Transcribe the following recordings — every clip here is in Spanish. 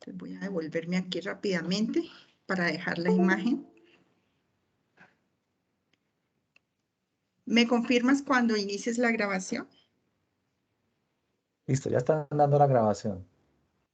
Entonces voy a devolverme aquí rápidamente para dejar la imagen. ¿Me confirmas cuando inicies la grabación? Listo, ya están dando la grabación.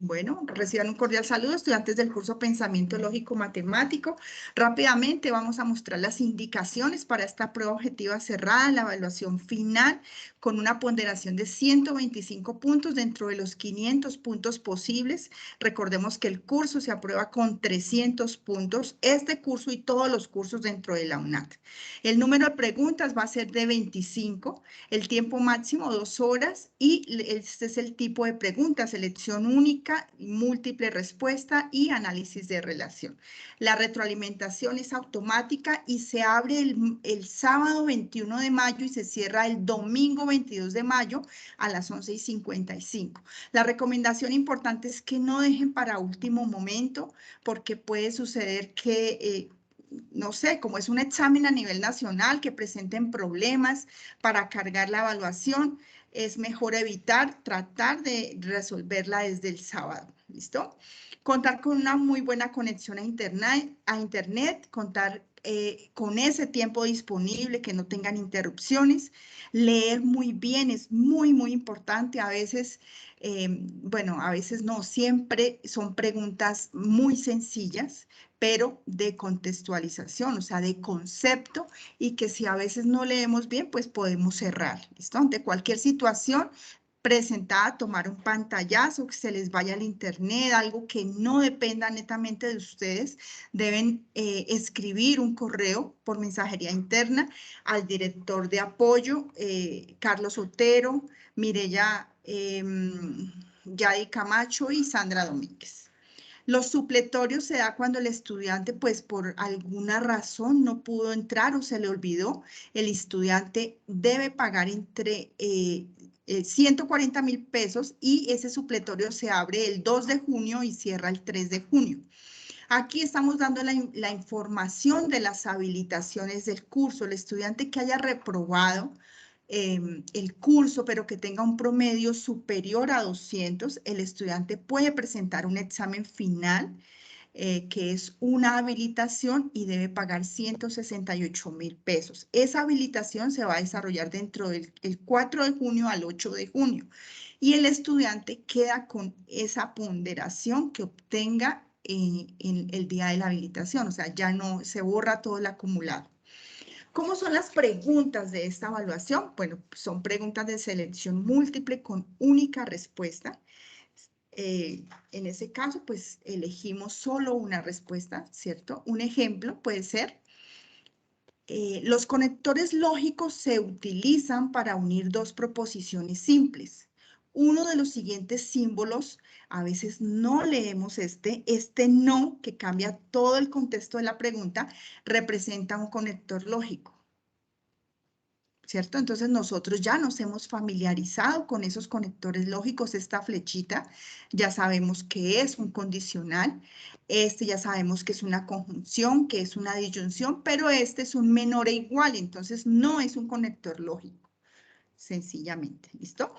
Bueno, reciban un cordial saludo, estudiantes del curso Pensamiento Lógico Matemático. Rápidamente vamos a mostrar las indicaciones para esta prueba objetiva cerrada, la evaluación final, con una ponderación de 125 puntos dentro de los 500 puntos posibles. Recordemos que el curso se aprueba con 300 puntos, este curso y todos los cursos dentro de la UNAT. El número de preguntas va a ser de 25, el tiempo máximo 2 horas y este es el tipo de preguntas, selección única, múltiple respuesta y análisis de relación. La retroalimentación es automática y se abre el sábado 21 de mayo y se cierra el domingo 22 de mayo a las 11:55. La recomendación importante es que no dejen para último momento porque puede suceder que no sé, como es un examen a nivel nacional, que presenten problemas para cargar la evaluación, es mejor tratar de resolverla desde el sábado, ¿listo? Contar con una muy buena conexión a internet, contar con ese tiempo disponible, que no tengan interrupciones, leer muy bien, es muy, muy importante. A veces, bueno, a veces no, siempre son preguntas muy sencillas, pero de contextualización, o sea, de concepto, y que si a veces no leemos bien, pues podemos cerrar, ¿listo? Ante cualquier situación presentada, tomar un pantallazo, que se les vaya al internet, algo que no dependa netamente de ustedes, deben escribir un correo por mensajería interna al director de apoyo, Carlos Otero, Mireya Yadi Camacho y Sandra Domínguez. Los supletorios se da cuando el estudiante, pues por alguna razón no pudo entrar o se le olvidó. El estudiante debe pagar entre 140.000 pesos y ese supletorio se abre el 2 de junio y cierra el 3 de junio. Aquí estamos dando la información de las habilitaciones del curso. El estudiante que haya reprobado el curso, pero que tenga un promedio superior a 200, el estudiante puede presentar un examen final, que es una habilitación y debe pagar 168.000 pesos. Esa habilitación se va a desarrollar dentro del 4 de junio al 8 de junio. Y el estudiante queda con esa ponderación que obtenga en el día de la habilitación, o sea, ya no se borra todo el acumulado. ¿Cómo son las preguntas de esta evaluación? Bueno, son preguntas de selección múltiple con única respuesta. En ese caso, pues elegimos solo una respuesta, ¿cierto? Un ejemplo puede ser, los conectores lógicos se utilizan para unir dos proposiciones simples. Uno de los siguientes símbolos, a veces no leemos este no, que cambia todo el contexto de la pregunta, representa un conector lógico. ¿Cierto? Entonces nosotros ya nos hemos familiarizado con esos conectores lógicos, esta flechita, ya sabemos que es un condicional, este ya sabemos que es una conjunción, que es una disyunción, pero este es un menor e igual, entonces no es un conector lógico, sencillamente, ¿listo?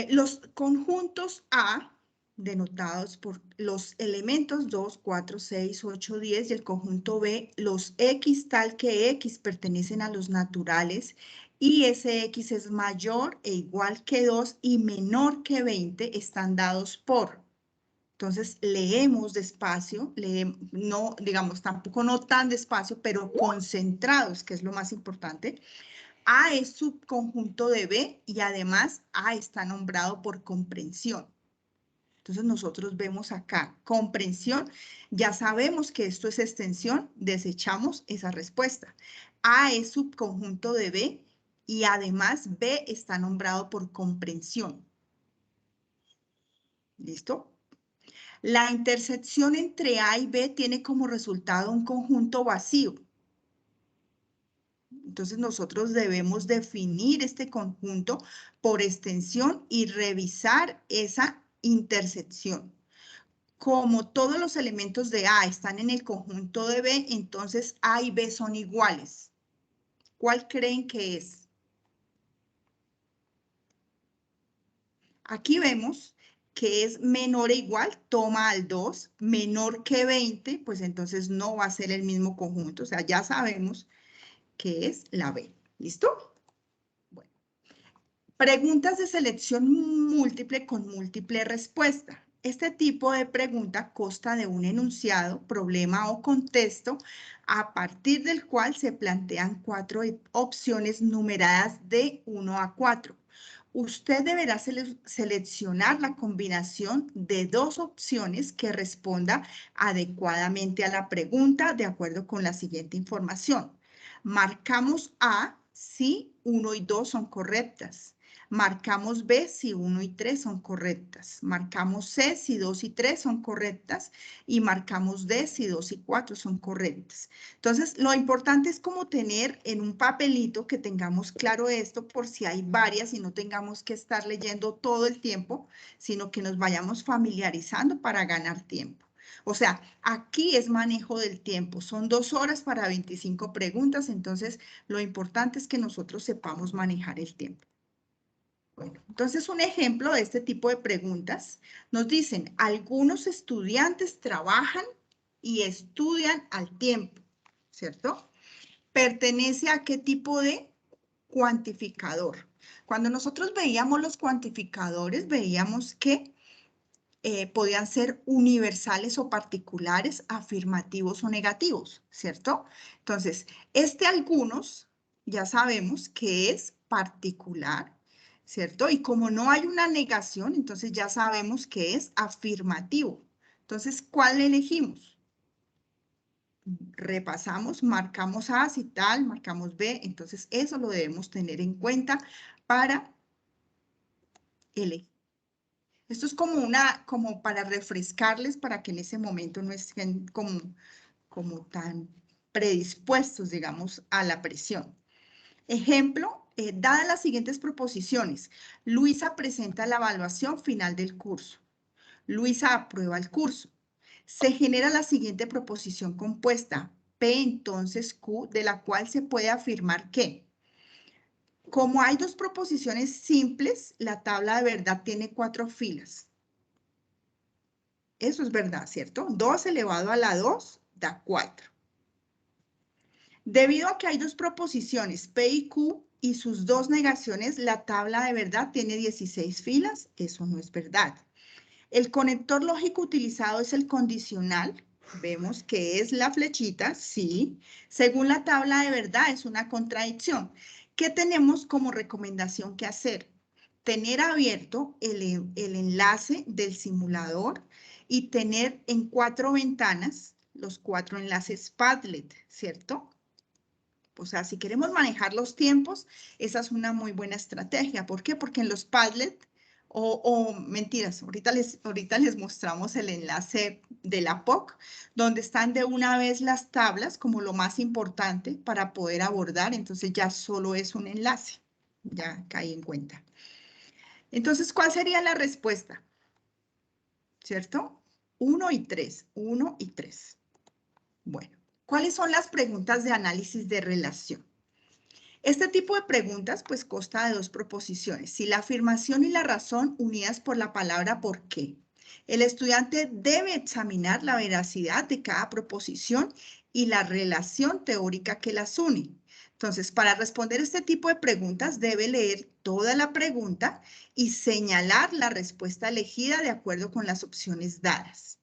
Los conjuntos A, denotados por los elementos 2, 4, 6, 8, 10 y el conjunto B, los X tal que X pertenecen a los naturales y ese X es mayor e igual que 2 y menor que 20 están dados por. Entonces leemos despacio, no, digamos, tampoco no tan despacio, pero concentrados, que es lo más importante. A es subconjunto de B y además A está nombrado por comprensión. Entonces nosotros vemos acá comprensión, ya sabemos que esto es extensión, desechamos esa respuesta. A es subconjunto de B y además B está nombrado por comprensión. ¿Listo? La intersección entre A y B tiene como resultado un conjunto vacío. Entonces nosotros debemos definir este conjunto por extensión y revisar esa intersección. Como todos los elementos de A están en el conjunto de B, entonces A y B son iguales. ¿Cuál creen que es? Aquí vemos que es menor o igual, toma al 2, menor que 20, pues entonces no va a ser el mismo conjunto, o sea, ya sabemos que es la B. ¿Listo? Bueno. Preguntas de selección múltiple con múltiple respuesta. Este tipo de pregunta consta de un enunciado, problema o contexto, a partir del cual se plantean 4 opciones numeradas de 1 a 4. Usted deberá seleccionar la combinación de 2 opciones que responda adecuadamente a la pregunta de acuerdo con la siguiente información. Marcamos A si 1 y 2 son correctas. Marcamos B si 1 y 3 son correctas. Marcamos C si 2 y 3 son correctas. Y marcamos D si 2 y 4 son correctas. Entonces, lo importante es como tener en un papelito que tengamos claro esto por si hay varias y no tengamos que estar leyendo todo el tiempo, sino que nos vayamos familiarizando para ganar tiempo. O sea, aquí es manejo del tiempo. Son 2 horas para 25 preguntas, entonces lo importante es que nosotros sepamos manejar el tiempo. Bueno, entonces un ejemplo de este tipo de preguntas nos dicen, algunos estudiantes trabajan y estudian al tiempo, ¿cierto? ¿Pertenece a qué tipo de cuantificador? Cuando nosotros veíamos los cuantificadores, veíamos que podían ser universales o particulares, afirmativos o negativos, ¿cierto? Entonces, algunos ya sabemos que es particular, ¿cierto? Y como no hay una negación, entonces ya sabemos que es afirmativo. Entonces, ¿cuál elegimos? Repasamos, marcamos A si tal, marcamos B, entonces eso lo debemos tener en cuenta para elegir. Esto es como para refrescarles para que en ese momento no estén como tan predispuestos, digamos, a la presión. Ejemplo, dadas las siguientes proposiciones, Luisa presenta la evaluación final del curso. Luisa aprueba el curso. Se genera la siguiente proposición compuesta, P entonces Q, de la cual se puede afirmar que, como hay 2 proposiciones simples, la tabla de verdad tiene 4 filas. Eso es verdad, ¿cierto? 2 elevado a la 2 da 4. Debido a que hay 2 proposiciones, P y Q, y sus 2 negaciones, la tabla de verdad tiene 16 filas. Eso no es verdad. El conector lógico utilizado es el condicional. Vemos que es la flechita, sí. Según la tabla de verdad, es una contradicción. ¿Qué tenemos como recomendación que hacer? Tener abierto el enlace del simulador y tener en 4 ventanas los 4 enlaces Padlet, ¿cierto? O sea, si queremos manejar los tiempos, esa es una muy buena estrategia. ¿Por qué? Porque en los Padlet, mentiras, ahorita les mostramos el enlace de la POC, donde están de una vez las tablas como lo más importante para poder abordar. Entonces ya solo es un enlace. Ya caí en cuenta. Entonces, ¿cuál sería la respuesta? ¿Cierto? 1 y 3, 1 y 3. Bueno, ¿cuáles son las preguntas de análisis de relación? Este tipo de preguntas pues consta de 2 proposiciones. Si la afirmación y la razón unidas por la palabra ¿por qué? El estudiante debe examinar la veracidad de cada proposición y la relación teórica que las une. Entonces, para responder este tipo de preguntas debe leer toda la pregunta y señalar la respuesta elegida de acuerdo con las opciones dadas.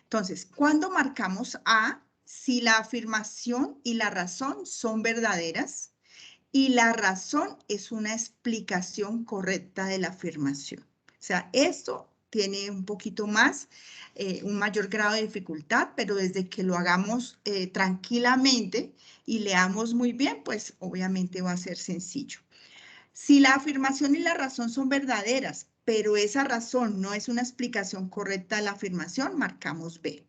Entonces, ¿cuándo marcamos A? Si la afirmación y la razón son verdaderas y la razón es una explicación correcta de la afirmación. O sea, esto tiene un poquito más, un mayor grado de dificultad, pero desde que lo hagamos tranquilamente y leamos muy bien, pues obviamente va a ser sencillo. Si la afirmación y la razón son verdaderas, pero esa razón no es una explicación correcta de la afirmación, marcamos B.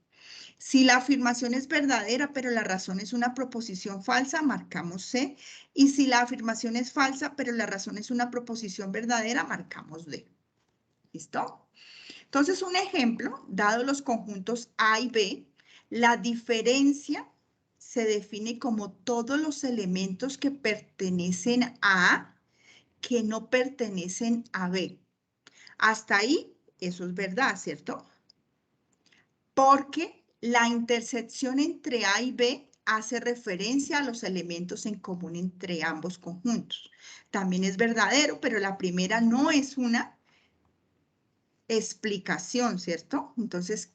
Si la afirmación es verdadera, pero la razón es una proposición falsa, marcamos C. Y si la afirmación es falsa, pero la razón es una proposición verdadera, marcamos D. ¿Listo? Entonces, un ejemplo, dado los conjuntos A y B, la diferencia se define como todos los elementos que pertenecen a A que no pertenecen a B. Hasta ahí Eso es verdad, ¿cierto? Porque la intersección entre A y B hace referencia a los elementos en común entre ambos conjuntos. También es verdadero, pero la primera no es una explicación, ¿cierto? Entonces,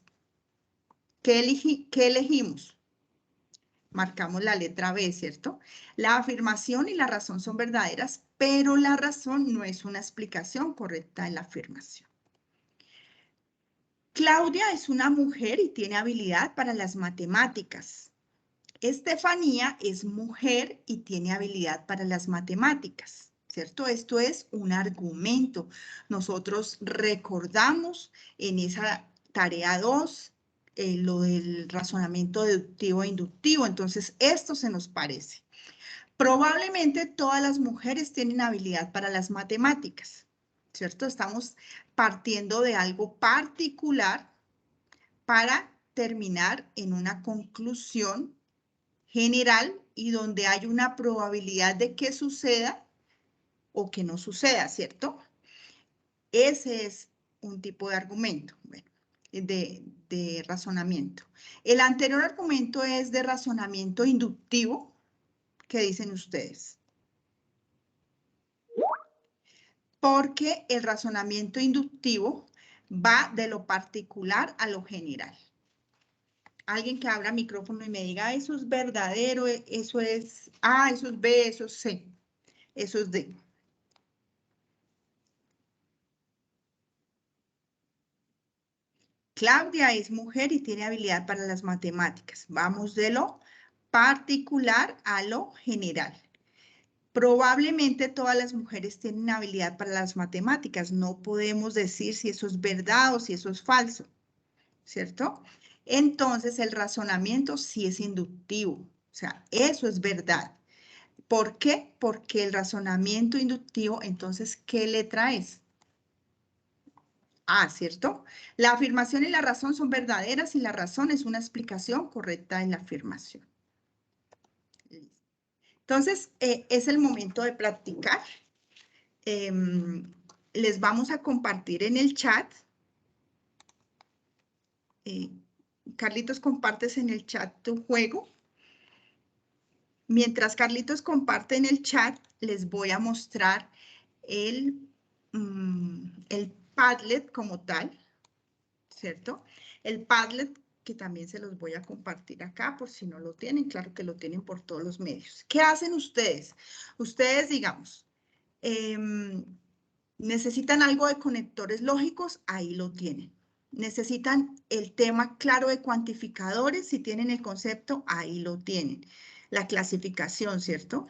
¿qué elegimos? Marcamos la letra B, ¿cierto? La afirmación y la razón son verdaderas, pero la razón no es una explicación correcta de la afirmación. Claudia es una mujer y tiene habilidad para las matemáticas. Estefanía es mujer y tiene habilidad para las matemáticas, ¿cierto? Esto es un argumento. Nosotros recordamos en esa tarea 2 lo del razonamiento deductivo e inductivo, entonces esto se nos parece. Probablemente todas las mujeres tienen habilidad para las matemáticas, ¿cierto? Estamos partiendo de algo particular para terminar en una conclusión general y donde hay una probabilidad de que suceda o que no suceda, ¿cierto? Ese es un tipo de argumento, bueno, de razonamiento. El anterior argumento es de razonamiento inductivo. ¿Qué dicen ustedes? Porque el razonamiento inductivo va de lo particular a lo general. Alguien que abra micrófono y me diga, eso es verdadero, eso es A, eso es B, eso es C, eso es D. Claudia es mujer y tiene habilidad para las matemáticas. Vamos de lo particular a lo general. Probablemente todas las mujeres tienen habilidad para las matemáticas. No podemos decir si eso es verdad o si eso es falso, ¿cierto? Entonces el razonamiento sí es inductivo. O sea, eso es verdad. ¿Por qué? Porque el razonamiento inductivo, entonces, ¿qué letra es? A, ¿cierto? La afirmación y la razón son verdaderas y la razón es una explicación correcta en la afirmación. Entonces, es el momento de practicar. Les vamos a compartir en el chat. Carlitos, compartes en el chat tu juego. Mientras Carlitos comparte en el chat, les voy a mostrar el Padlet como tal, ¿cierto? El Padlet que también se los voy a compartir acá por si no lo tienen, claro que lo tienen por todos los medios. ¿Qué hacen ustedes? Ustedes, digamos, necesitan algo de conectores lógicos, ahí lo tienen. Necesitan el tema claro de cuantificadores, si tienen el concepto, ahí lo tienen. La clasificación, ¿cierto?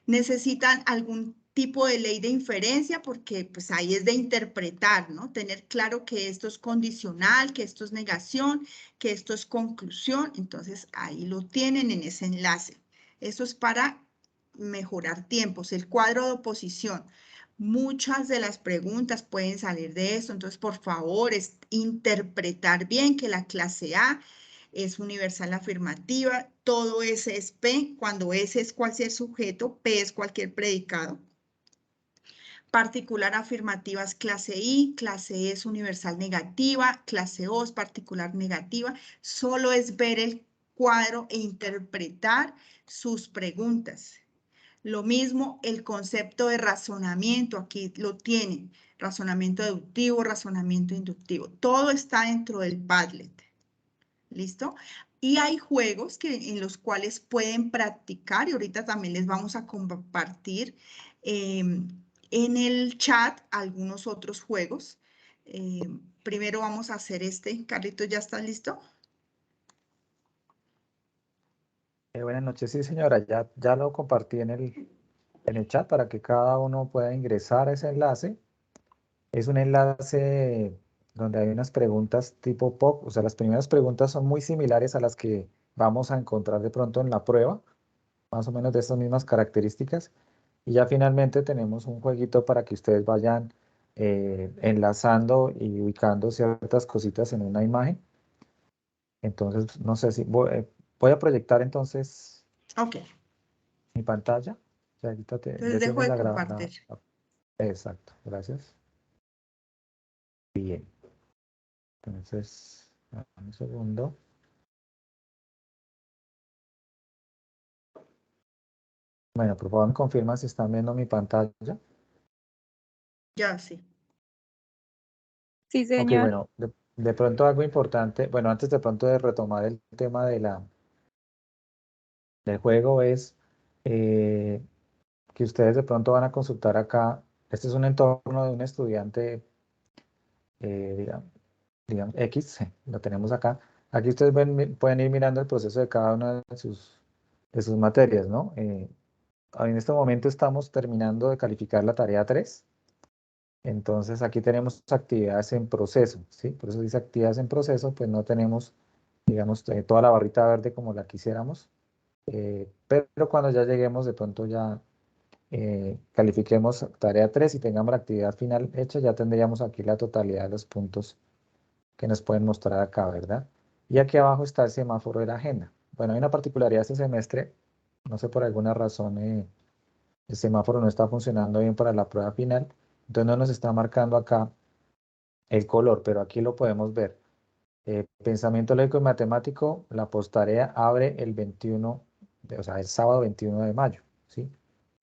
Necesitan algún tipo de ley de inferencia porque pues ahí es de interpretar, ¿no? Tener claro que esto es condicional, que esto es negación, que esto es conclusión. Entonces ahí lo tienen en ese enlace. Eso es para mejorar tiempos. El cuadro de oposición. Muchas de las preguntas pueden salir de esto. Entonces, por favor, es interpretar bien que la clase A es universal afirmativa, todo S es P, cuando S es cualquier sujeto, P es cualquier predicado. Particular afirmativa es clase I, clase E es universal negativa, clase O es particular negativa. Solo es ver el cuadro e interpretar sus preguntas. Lo mismo el concepto de razonamiento, aquí lo tienen. Razonamiento deductivo, razonamiento inductivo. Todo está dentro del Padlet. ¿Listo? Y hay juegos en los cuales pueden practicar y ahorita también les vamos a compartir en el chat algunos otros juegos. Primero vamos a hacer este. Carlitos, ¿ya está listo? Buenas noches, sí señora, ya lo compartí en el chat para que cada uno pueda ingresar a ese enlace. Es un enlace donde hay unas preguntas tipo POC, o sea, las primeras preguntas son muy similares a las que vamos a encontrar de pronto en la prueba, más o menos de estas mismas características. Y ya finalmente tenemos un jueguito para que ustedes vayan enlazando y ubicando ciertas cositas en una imagen. Entonces, no sé si voy a proyectar entonces Ok. mi pantalla. Ya ahorita Entonces ya dejo tienes de compartir. Exacto, gracias. Bien. Entonces, un segundo. Bueno, por favor me confirman si están viendo mi pantalla. Ya, sí. Sí, Ok, señor. bueno, de pronto algo importante, bueno, antes de pronto de retomar el tema del juego es que ustedes de pronto van a consultar acá, este es un entorno de un estudiante, digamos X, lo tenemos acá. Aquí ustedes pueden ir mirando el proceso de cada una de sus materias, ¿no? En este momento estamos terminando de calificar la tarea 3. Entonces aquí tenemos actividades en proceso, ¿sí? Por eso dice actividades en proceso, pues no tenemos, digamos, toda la barrita verde como la quisiéramos, pero cuando ya lleguemos de pronto ya califiquemos tarea 3 y tengamos la actividad final hecha, ya tendríamos aquí la totalidad de los puntos que nos pueden mostrar acá, ¿verdad? Y aquí abajo está el semáforo de la agenda. Bueno, hay una particularidad este semestre, no sé por alguna razón el semáforo no está funcionando bien para la prueba final, entonces no nos está marcando acá el color, pero aquí lo podemos ver. Pensamiento lógico y matemático, la postarea abre el 21, o sea, el sábado 21 de mayo, ¿sí?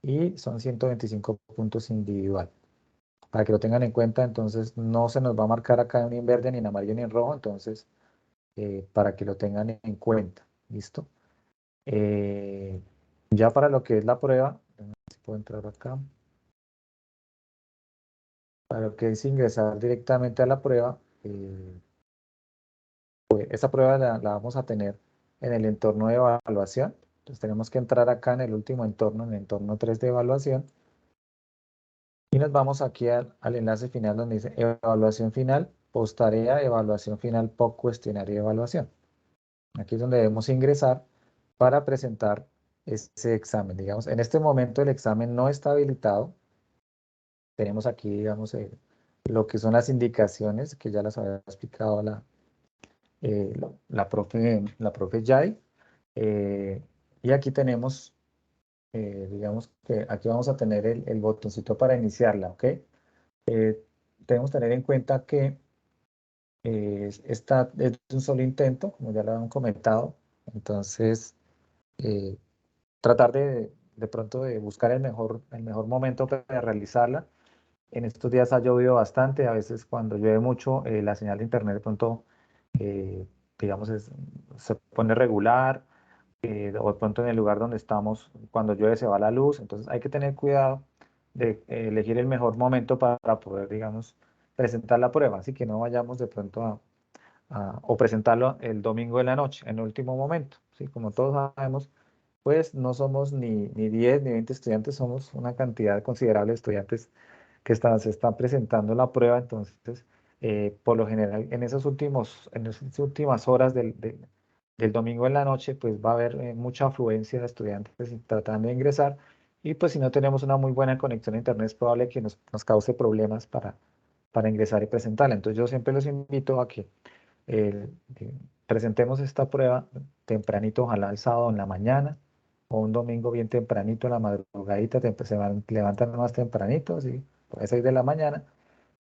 Y son 125 puntos individual. Para que lo tengan en cuenta, entonces no se nos va a marcar acá ni en verde, ni en amarillo, ni en rojo, entonces para que lo tengan en cuenta, ¿listo? Ya para lo que es la prueba, si puedo entrar acá, para lo que es ingresar directamente a la prueba, esta prueba la vamos a tener en el entorno de evaluación. Entonces tenemos que entrar acá en el último entorno, en el entorno 3 de evaluación. Y nos vamos aquí al enlace final donde dice evaluación final, posttarea, evaluación final, post cuestionario de evaluación. Aquí es donde debemos ingresar para presentar ese examen. Digamos, en este momento el examen no está habilitado. Tenemos aquí, digamos, lo que son las indicaciones que ya las había explicado la profe Yai. Y aquí tenemos, digamos que aquí vamos a tener el botoncito para iniciarla, ¿ok? Debemos tener en cuenta que esta es un solo intento, como ya lo han comentado, entonces tratar de pronto de buscar el mejor momento para realizarla. En estos días ha llovido bastante, a veces cuando llueve mucho la señal de internet de pronto, eh, digamos, se pone regular, o de pronto en el lugar donde estamos, cuando llueve se va la luz, entonces hay que tener cuidado de elegir el mejor momento para poder, digamos, presentar la prueba, así que no vayamos de pronto o presentarlo el domingo de la noche, en el último momento, ¿sí? Como todos sabemos, pues no somos ni 10 ni 20 estudiantes, somos una cantidad considerable de estudiantes que se están presentando la prueba, entonces, por lo general, en esas últimas horas del domingo en la noche, pues va a haber mucha afluencia de estudiantes tratando de ingresar, y pues si no tenemos una muy buena conexión a internet, es probable que nos cause problemas para ingresar y presentarla. Entonces yo siempre los invito a que presentemos esta prueba tempranito, ojalá el sábado en la mañana, o un domingo bien tempranito en la madrugadita, levantan más tempranito, ¿sí? A las 6 de la mañana,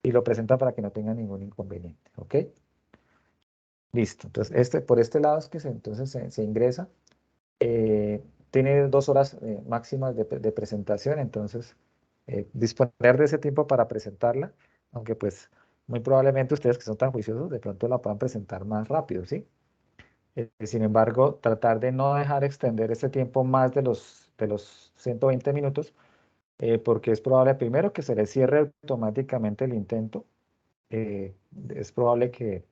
y lo presentan para que no tengan ningún inconveniente, ¿ok? Listo, entonces por este lado es que entonces se ingresa, tiene 2 horas máximas de presentación, entonces disponer de ese tiempo para presentarla, aunque pues muy probablemente ustedes que son tan juiciosos de pronto la puedan presentar más rápido, ¿sí? Sin embargo, tratar de no dejar extender ese tiempo más de los 120 minutos, porque es probable primero que se le cierre automáticamente el intento, es probable que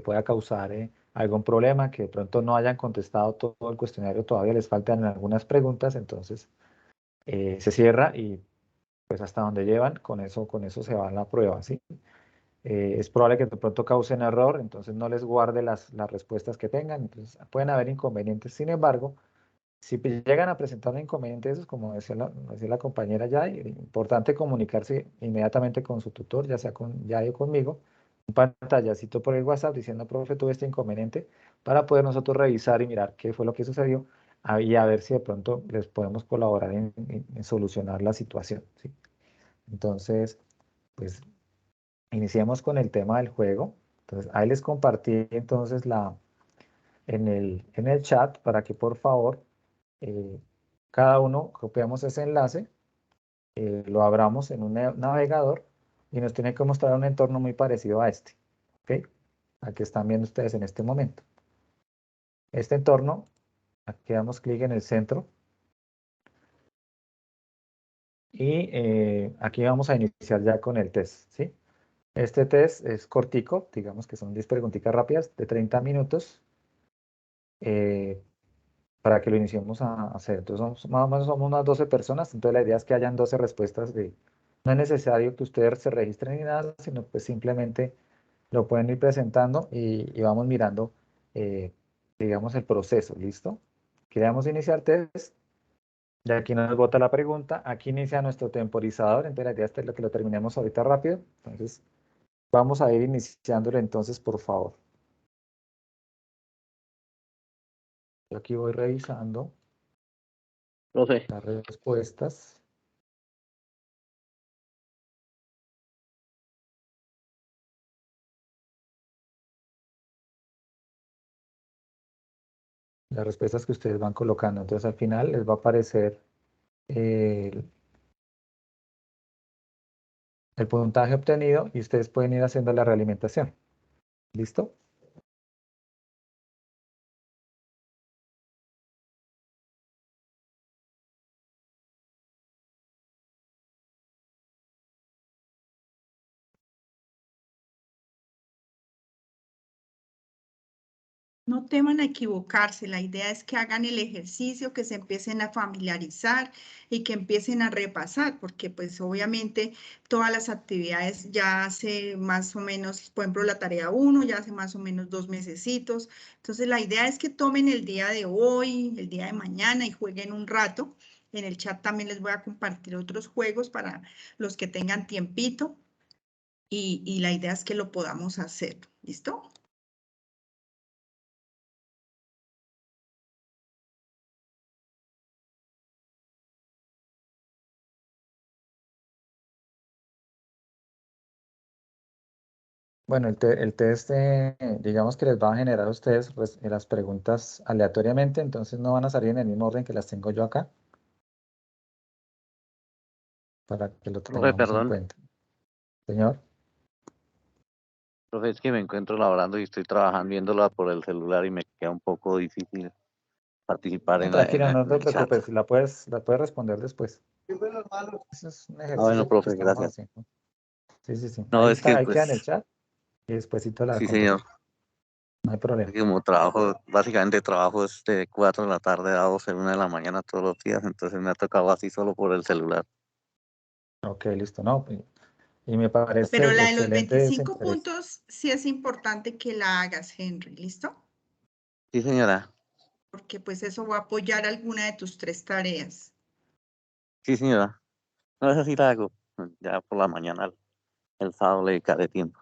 pueda causar algún problema, que de pronto no hayan contestado todo el cuestionario, todavía les faltan algunas preguntas, entonces se cierra y pues hasta donde llevan, con eso se va a la prueba, ¿sí? Es probable que de pronto causen error, entonces no les guarde las respuestas que tengan, entonces pueden haber inconvenientes. Sin embargo, si llegan a presentar inconvenientes, esos, como decía la compañera ya, es importante comunicarse inmediatamente con su tutor, ya sea con Yay o conmigo, un pantallacito por el WhatsApp diciendo, profe, tuve este inconveniente, para poder nosotros revisar y mirar qué fue lo que sucedió y a ver si de pronto les podemos colaborar en solucionar la situación, ¿sí? Entonces, pues iniciemos con el tema del juego. Entonces, ahí les compartí entonces en el chat para que por favor cada uno copiamos ese enlace, lo abramos en un navegador y nos tiene que mostrar un entorno muy parecido a este. ¿Ok? Aquí están viendo ustedes en este momento. Este entorno, aquí damos clic en el centro y aquí vamos a iniciar ya con el test, ¿sí? Este test es cortico, digamos que son 10 preguntitas rápidas de 30 minutos para que lo iniciemos a hacer. Entonces, más o menos somos unas 12 personas, entonces la idea es que hayan 12 respuestas no es necesario que ustedes se registren ni nada, sino pues simplemente lo pueden ir presentando y vamos mirando, digamos, el proceso, ¿listo? Queremos iniciar test. Ya aquí nos bota la pregunta, aquí inicia nuestro temporizador, entonces la idea es que lo terminemos ahorita rápido, entonces vamos a ir iniciándolo entonces, por favor. Yo aquí voy revisando Profe, las respuestas. Las respuestas que ustedes van colocando, entonces al final les va a aparecer el puntaje obtenido y ustedes pueden ir haciendo la realimentación. ¿Listo? No teman a equivocarse, la idea es que hagan el ejercicio, que se empiecen a familiarizar y que empiecen a repasar, porque pues obviamente todas las actividades ya hace más o menos, por ejemplo la tarea 1 ya hace más o menos 2 mesecitos, entonces la idea es que tomen el día de hoy, el día de mañana y jueguen un rato. En el chat también les voy a compartir otros juegos para los que tengan tiempito y la idea es que lo podamos hacer, ¿listo? Bueno, el test, digamos que les va a generar a ustedes las preguntas aleatoriamente, entonces no van a salir en el mismo orden que las tengo yo acá, para que lo profe, tengamos en perdón. cuenta. Señor. Profe, es que me encuentro laborando y estoy trabajando viéndola por el celular y me queda un poco difícil participar No, en tranquilo, no en te el chat. preocupes, la puedes responder después. Eso es un Ah, bueno, ejercicio que profe, estamos gracias. haciendo. Sí, sí, sí. No, Ahí es que está, ahí queda en el pues, chat y despuésito la sí, señor. contesta. No hay Es problema. que como trabajo, básicamente trabajo de 4 de la tarde a 12, 1 de la mañana todos los días, entonces me ha tocado así solo por el celular. Ok, listo. No, y me parece Pero la de los excelente ese 25 interés. puntos sí es importante que la hagas, Henry, ¿listo? Sí, señora. Porque pues eso va a apoyar alguna de tus 3 tareas. Sí, señora. No, eso sí la hago. Ya por la mañana, el sábado le dedicaré tiempo.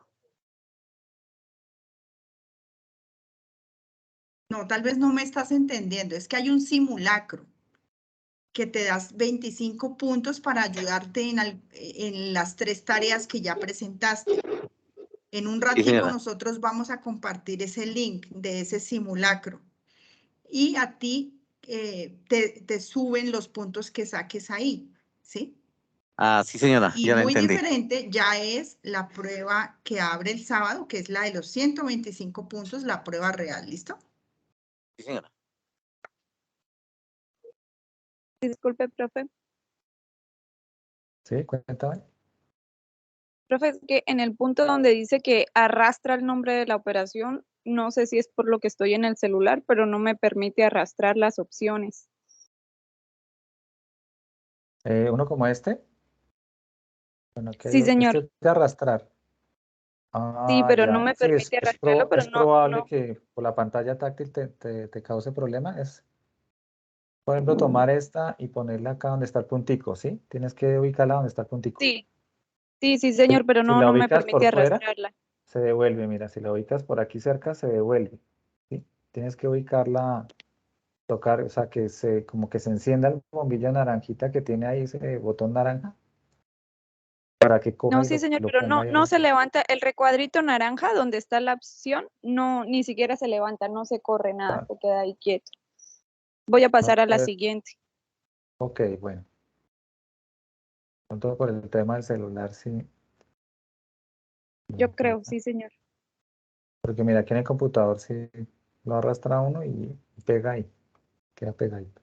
No, tal vez no me estás entendiendo, es que hay un simulacro que te das 25 puntos para ayudarte en las 3 tareas que ya presentaste. En un Sí, ratico señora. nosotros vamos a compartir ese link de ese simulacro y a ti te suben los puntos que saques ahí, ¿sí? Ah, sí, señora, Y ya la muy entendí. diferente ya es la prueba que abre el sábado, que es la de los 125 puntos, la prueba real, ¿listo? Sí, señora. Disculpe, profe. Sí, cuéntame. Profe, es que en el punto donde dice que arrastra el nombre de la operación, no sé si es por lo que estoy en el celular, pero no me permite arrastrar las opciones. Uno como este. Bueno, aquí Sí, señor. este es de arrastrar. Sí, Ah, pero no ya. me Sí, permite arrastrarlo, pero es probable no. que por la pantalla táctil te cause problema. Por ejemplo, tomar esta y ponerla acá donde está el puntico, ¿sí? Tienes que ubicarla donde está el puntico. Sí, sí, señor, pero Si no, la no me ubicas por permite fuera, arrastrarla. se devuelve. Mira, si la ubicas por aquí cerca, se devuelve, ¿sí? Tienes que ubicarla, tocar, o sea, como que se encienda el bombillo naranjita que tiene ahí ese botón naranja. para que coja No, y sí, señor, lo pero ponga ahí. no se levanta el recuadrito naranja donde está la opción, no, ni siquiera se levanta, no se corre nada, Ah, se queda ahí quieto. Voy a no pasar a la puede. siguiente. Ok, bueno. Pronto por el tema del celular, sí. Yo creo, sí, señor. Porque mira, aquí en el computador sí lo arrastra uno y pega ahí, queda pegadito.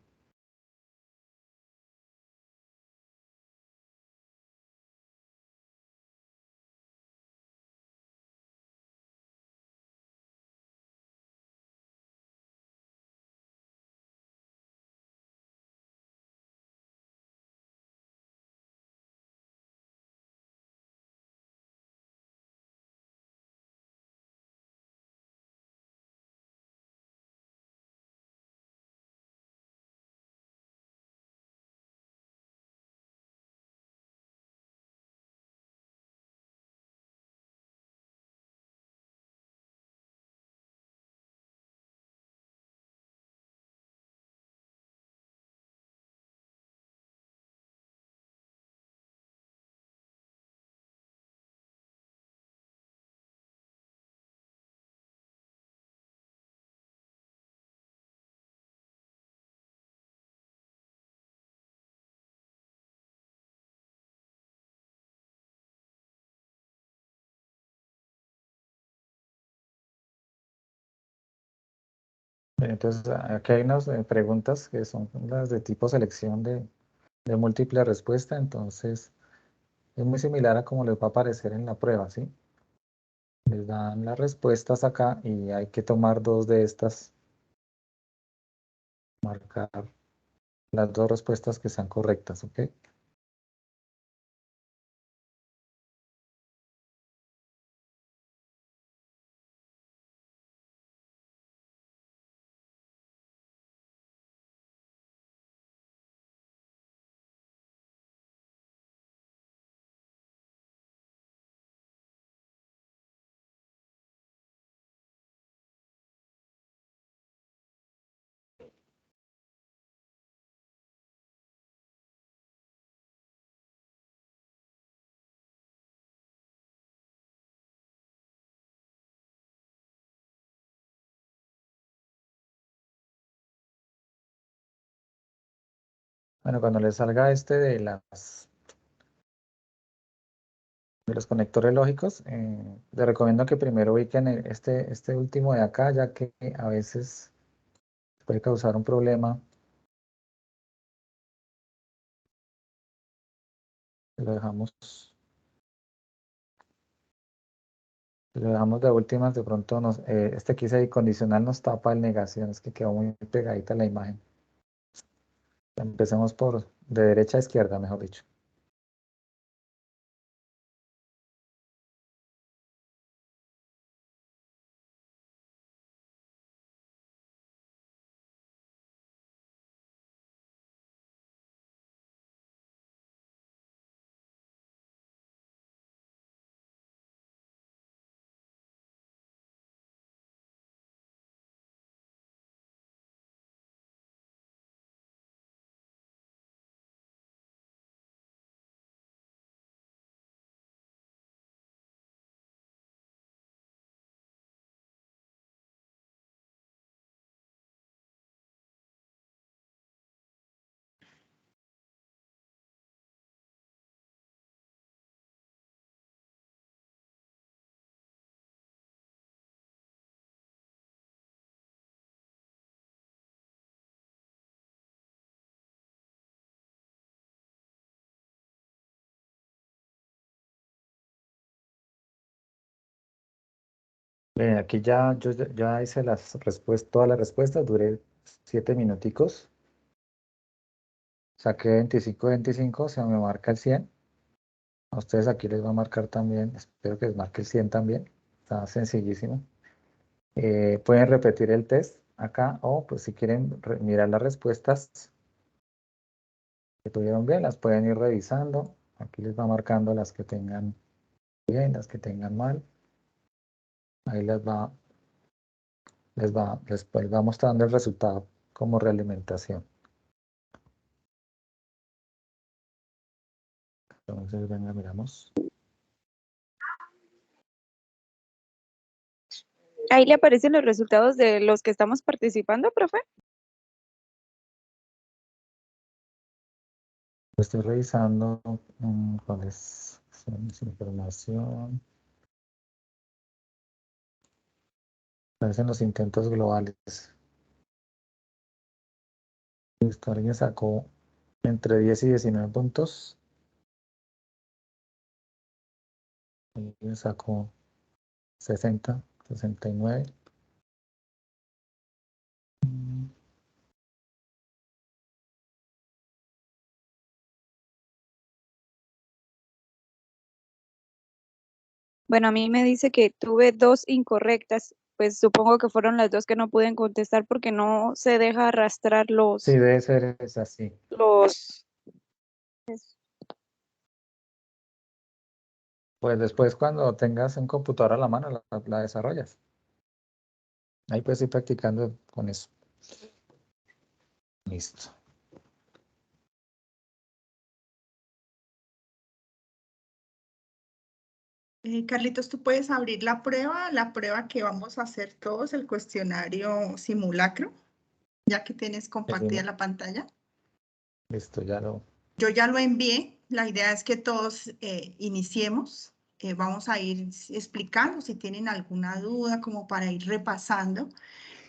Bien, entonces, aquí hay unas preguntas que son las de tipo selección de múltiple respuesta, entonces es muy similar a como les va a aparecer en la prueba, ¿sí? Les dan las respuestas acá y hay que tomar dos de estas, marcar las dos respuestas que sean correctas, ¿ok? Bueno, cuando les salga este de los conectores lógicos, les recomiendo que primero ubiquen este último de acá, ya que a veces puede causar un problema. Lo dejamos, lo dejamos de últimas, de pronto este que dice condicional nos tapa el negación, es que quedó muy pegadita la imagen. Empecemos por de derecha a izquierda, mejor dicho. Bien, aquí ya hice todas las respuestas, duré 7 minuticos. Saqué 25 de 25, se me marca el 100. A ustedes aquí les va a marcar también, espero que les marque el 100 también. Está sencillísimo. Pueden repetir el test acá o pues si quieren mirar las respuestas que tuvieron bien, las pueden ir revisando. Aquí les va marcando las que tengan bien, las que tengan mal. Ahí les va mostrando el resultado como realimentación. Entonces, venga, miramos. Ahí le aparecen los resultados de los que estamos participando, profe. Estoy revisando cuál es esa información. Aparecen los intentos globales. Listo, alguien sacó entre 10 y 19 puntos. Alguien sacó 60, 69. Bueno, a mí me dice que tuve 2 incorrectas, pues supongo que fueron las 2 que no pude contestar porque no se deja arrastrar Sí, debe ser es así. Pues después cuando tengas un computador a la mano la desarrollas. Ahí puedes ir practicando con eso. Listo. Carlitos, tú puedes abrir la prueba que vamos a hacer todos, el cuestionario simulacro, ya que tienes compartida la pantalla. Listo, ya lo... Yo ya lo envié. La idea es que todos iniciemos. Vamos a ir explicando si tienen alguna duda, como para ir repasando.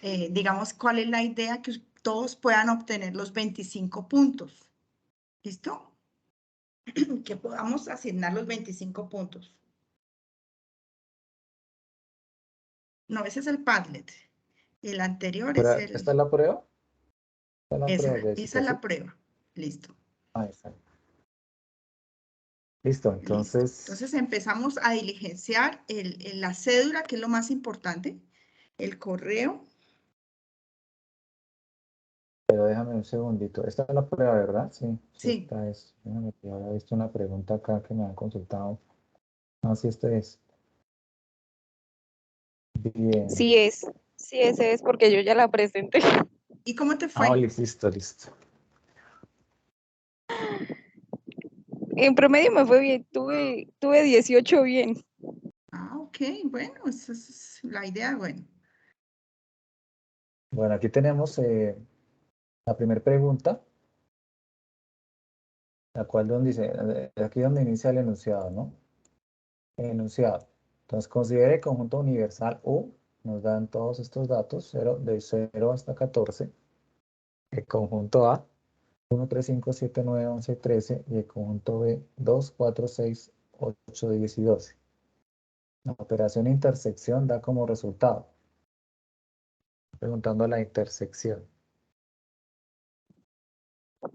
Digamos, cuál es la idea, que todos puedan obtener los 25 puntos. ¿Listo? Que podamos asignar los 25 puntos. No, ese es el Padlet. El anterior es el... ¿Esta es la prueba? ¿Esta es la prueba, Esa Jessica, es sí? la prueba. Listo. Ahí está. Listo, Listo. entonces... Entonces empezamos a diligenciar la cédula, que es lo más importante, el correo. Pero déjame un segundito. Esta es la prueba, ¿verdad? Sí. Sí. Esta es. Déjame que había visto una pregunta acá que me han consultado. Ah, sí, este es. Bien. Sí, ese es porque yo ya la presenté. ¿Y cómo te Ah, fue? listo, listo. En promedio me fue bien, tuve 18 bien. Ah, ok, bueno, esa es la idea, bueno. Bueno, aquí tenemos la primera pregunta, la cual donde dice, aquí donde inicia el enunciado, ¿no? El enunciado. Entonces, considere el conjunto universal U, nos dan todos estos datos, de 0 hasta 14. El conjunto A, 1, 3, 5, 7, 9, 11, 13, y el conjunto B, 2, 4, 6, 8, 10 y 12. La operación intersección da como resultado. Preguntando la intersección.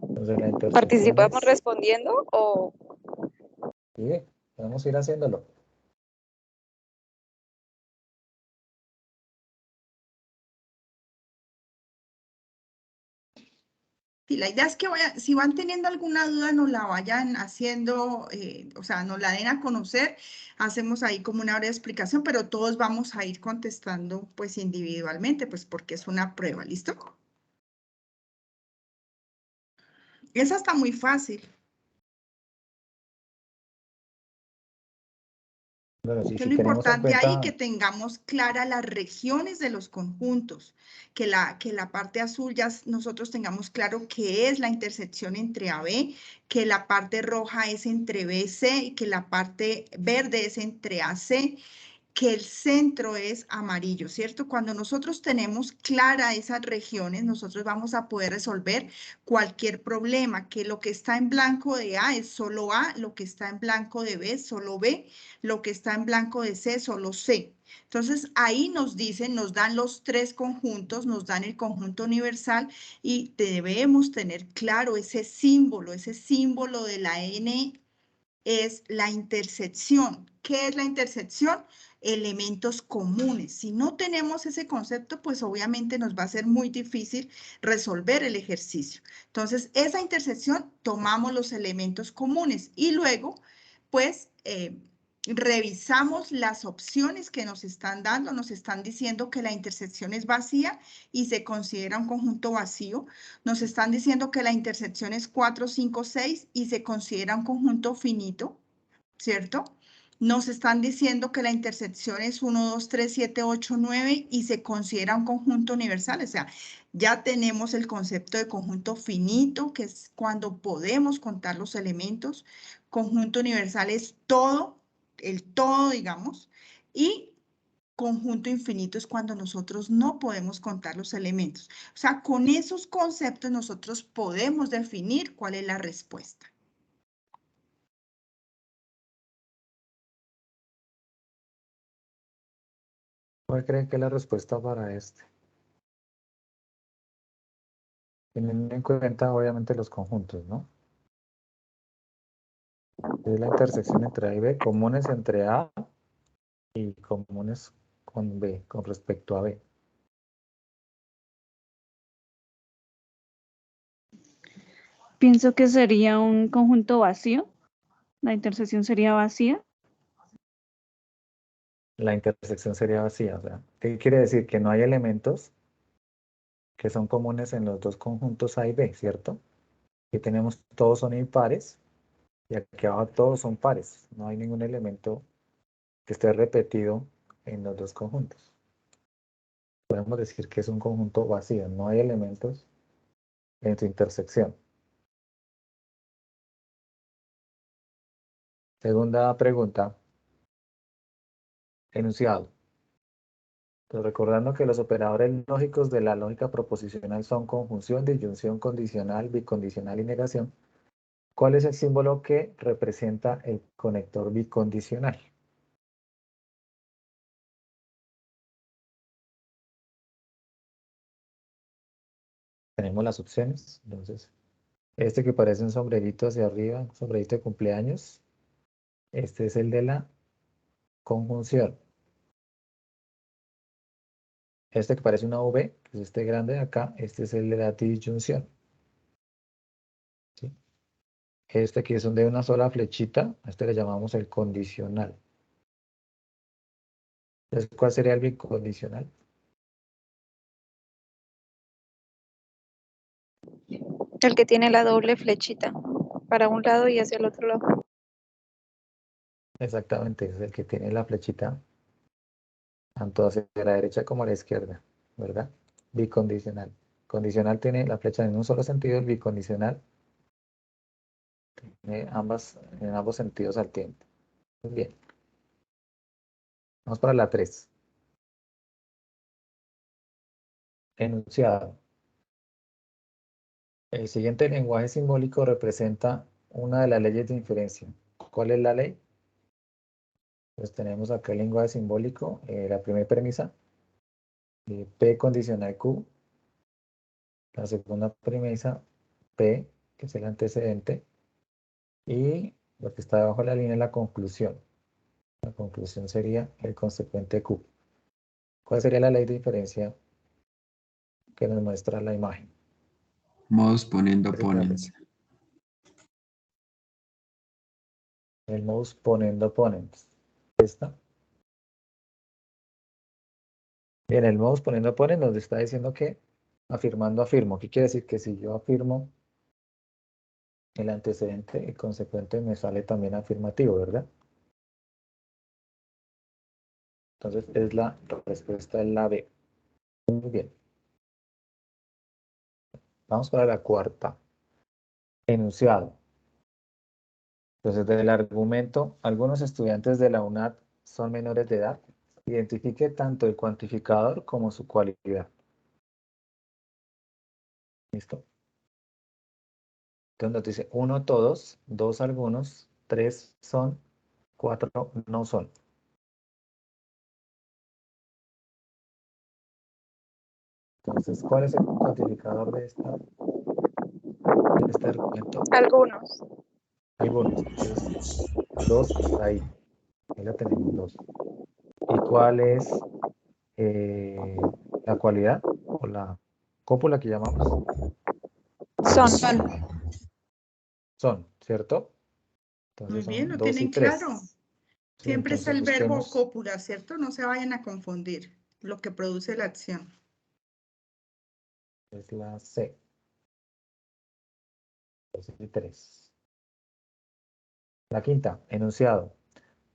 Entonces la intersección ¿Participamos es... respondiendo o...? Sí, podemos ir haciéndolo. Sí, la idea es que si van teniendo alguna duda, nos la vayan haciendo, o sea, nos la den a conocer. Hacemos ahí como una breve explicación, pero todos vamos a ir contestando pues individualmente, pues porque es una prueba, ¿listo? Esa está muy fácil. Bueno, sí, Que es si lo tenemos en importante ahí, cuenta... que tengamos claras las regiones de los conjuntos, que la parte azul ya nosotros tengamos claro qué es la intersección entre AB, que la parte roja es entre BC y que la parte verde es entre AC, que el centro es amarillo, ¿cierto? Cuando nosotros tenemos clara esas regiones, nosotros vamos a poder resolver cualquier problema, que lo que está en blanco de A es solo A, lo que está en blanco de B es solo B, lo que está en blanco de C es solo C. Entonces, ahí nos dicen, nos dan los 3 conjuntos, nos dan el conjunto universal y debemos tener claro ese símbolo de la N es la intersección. ¿Qué es la intersección? Elementos comunes. Si no tenemos ese concepto, pues obviamente nos va a ser muy difícil resolver el ejercicio. Entonces, esa intersección, tomamos los elementos comunes y luego, pues, revisamos las opciones que nos están dando, nos están diciendo que la intersección es vacía y se considera un conjunto vacío. Nos están diciendo que la intersección es 4, 5, 6 y se considera un conjunto finito, ¿cierto? Nos están diciendo que la intersección es 1, 2, 3, 7, 8, 9 y se considera un conjunto universal. O sea, ya tenemos el concepto de conjunto finito, que es cuando podemos contar los elementos. Conjunto universal es todo, el todo, digamos, y conjunto infinito es cuando nosotros no podemos contar los elementos. O sea, con esos conceptos nosotros podemos definir cuál es la respuesta. ¿Cuál creen que es la respuesta para este? Teniendo en cuenta, obviamente, los conjuntos, ¿no? Es la intersección entre A y B, comunes entre A y comunes con B, con respecto a B. Pienso que sería un conjunto vacío. La intersección sería vacía. La intersección sería vacía. O sea, ¿qué quiere decir? Que no hay elementos que son comunes en los dos conjuntos A y B, ¿cierto? Aquí tenemos todos son impares y aquí abajo todos son pares. No hay ningún elemento que esté repetido en los dos conjuntos. Podemos decir que es un conjunto vacío. No hay elementos en su intersección. Segunda pregunta. Enunciado. Entonces, recordando que los operadores lógicos de la lógica proposicional son conjunción, disyunción, condicional, bicondicional y negación. ¿Cuál es el símbolo que representa el conector bicondicional? Tenemos las opciones. Entonces, este que parece un sombrerito hacia arriba, un sombrerito de cumpleaños, este es el de la conjunción. Este que parece una V, que es este grande de acá, este es el de la disyunción. ¿Sí? Este que es de una sola flechita, a este le llamamos el condicional. Entonces, ¿cuál sería el bicondicional? El que tiene la doble flechita para un lado y hacia el otro lado. Exactamente, es el que tiene la flechita tanto hacia la derecha como a la izquierda, ¿verdad? Bicondicional. Condicional tiene la flecha en un solo sentido, el bicondicional tiene en ambos sentidos al tiempo. Muy bien. Vamos para la 3. Enunciado. El siguiente lenguaje simbólico representa una de las leyes de inferencia. ¿Cuál es la ley? Pues tenemos acá el lenguaje simbólico, la primera premisa, P condicional Q. La segunda premisa, P, que es el antecedente, y lo que está debajo de la línea es la conclusión. La conclusión sería el consecuente Q. ¿Cuál sería la ley de inferencia que nos muestra la imagen? Modus ponendo ponens. El modus ponendo ponens. ¿Esta? Bien, el modus ponendo ponens nos está diciendo que afirmando afirmo. ¿Qué quiere decir? Que si yo afirmo el antecedente, el consecuente me sale también afirmativo, ¿verdad? Entonces es la respuesta es la B. Muy bien. Vamos para la cuarta. Enunciado. Entonces, del argumento, algunos estudiantes de la UNAD son menores de edad. Identifique tanto el cuantificador como su cualidad. ¿Listo? Entonces nos dice 1 todos, 2 algunos, 3 son, 4 no son. Entonces, ¿cuál es el cuantificador de este argumento? Algunos. Algunos. Entonces, 2 está ahí. Ahí la tenemos 2. ¿Y cuál es la cualidad o la cópula que llamamos? Son, ¿cierto? Entonces Muy bien, son lo 2 y tienen 3. claro. Sí, Siempre está el entonces verbo busquemos, cópula, ¿cierto? No se vayan a confundir lo que produce la acción. es la C, 2 y 3. La quinta, enunciado.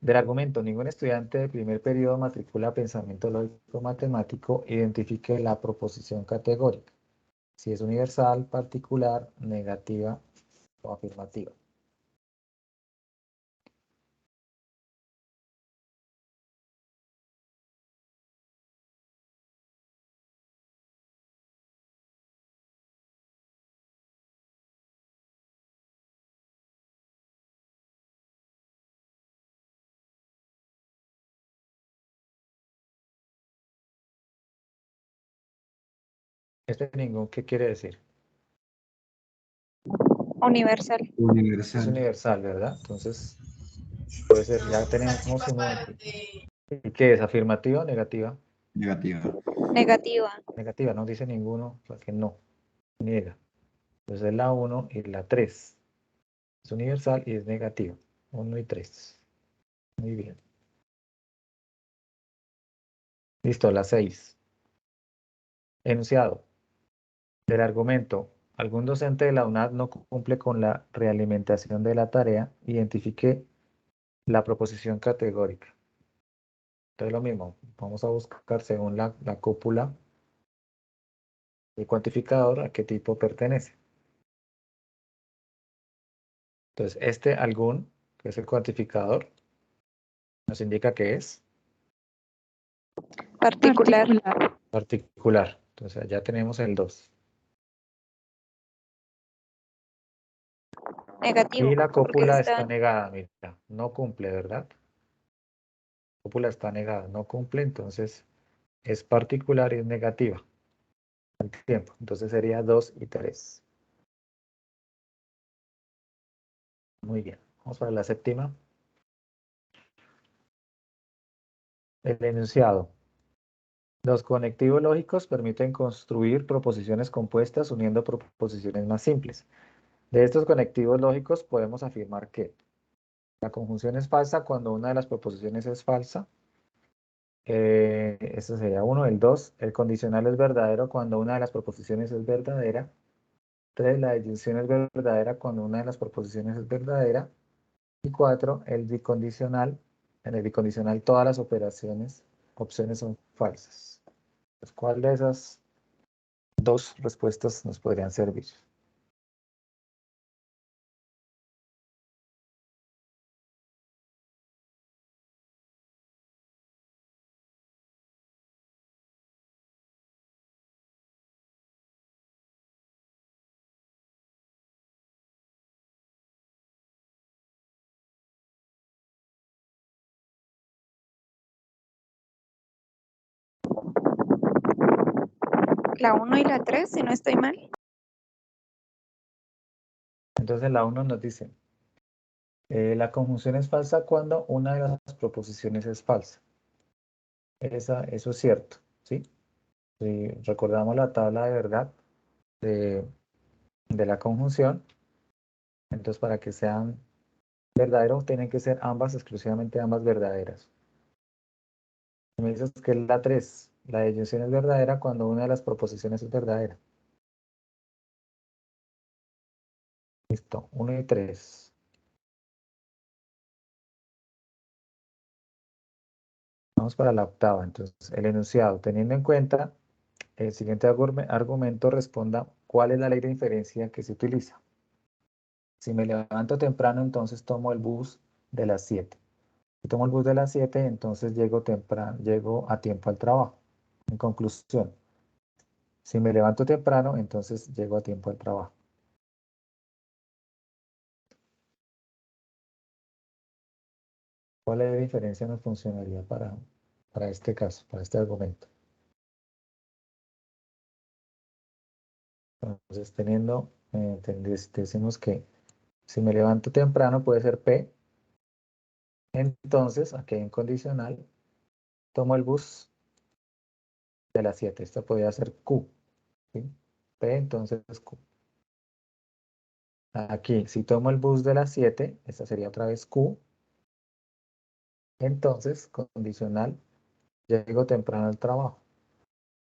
Del argumento, ningún estudiante de primer periodo matricula pensamiento lógico matemático, identifique la proposición categórica, si es universal, particular, negativa o afirmativa. Este ningún, ¿qué quiere decir? Universal. Es Universal. universal, ¿verdad? Entonces, puede ser, ya tenemos uno aquí. ¿Y qué es? ¿Afirmativa o negativa? Negativa. Negativa. Negativa, no dice ninguno, o sea que no, niega. Entonces es la 1 y la 3. Es universal y es negativa. 1 y 3. Muy bien. Listo, la 6. Enunciado. Del argumento. Algún docente de la UNAD no cumple con la realimentación de la tarea. Identifique la proposición categórica. Entonces lo mismo. Vamos a buscar según la cúpula el cuantificador a qué tipo pertenece. Entonces este algún, que es el cuantificador, nos indica que es Particular. particular. Entonces ya tenemos el 2. Negativo. Y la Porque cópula está está negada, mira, no cumple, ¿verdad? La cópula está negada, no cumple, entonces es particular y es negativa al tiempo. Entonces sería 2 y 3. Muy bien, vamos para la séptima. El enunciado. Los conectivos lógicos permiten construir proposiciones compuestas uniendo proposiciones más simples. De estos conectivos lógicos podemos afirmar que la conjunción es falsa cuando una de las proposiciones es falsa. Eso sería 1. El 2, el condicional es verdadero cuando una de las proposiciones es verdadera. 3, la disyunción es verdadera cuando una de las proposiciones es verdadera. Y 4, el bicondicional. En el bicondicional todas las opciones son falsas. Pues, ¿cuál de esas dos respuestas nos podrían servir? la 1 y la 3, si no estoy mal. Entonces la 1 nos dice, la conjunción es falsa cuando una de las proposiciones es falsa. Eso es cierto, ¿sí? Si recordamos la tabla de verdad de la conjunción, entonces para que sean verdaderos tienen que ser ambas, exclusivamente ambas verdaderas. Me dices que es la 3, la disyunción es verdadera cuando una de las proposiciones es verdadera. Listo, 1 y 3. Vamos para la octava, entonces el enunciado, teniendo en cuenta el siguiente argumento, responda cuál es la ley de inferencia que se utiliza. Si me levanto temprano, entonces tomo el bus de las 7. Si tomo el bus de las 7, entonces llego a tiempo al trabajo. En conclusión, si me levanto temprano, entonces llego a tiempo al trabajo. ¿Cuál ley de diferencia nos funcionaría para este caso, para este argumento? Entonces, decimos que si me levanto temprano puede ser P, entonces aquí hay un condicional, tomo el bus de las 7. Esto podría ser Q, ¿sí? P, entonces Q. Aquí, si tomo el bus de las 7, esta sería otra vez Q. Entonces, condicional, llego temprano al trabajo.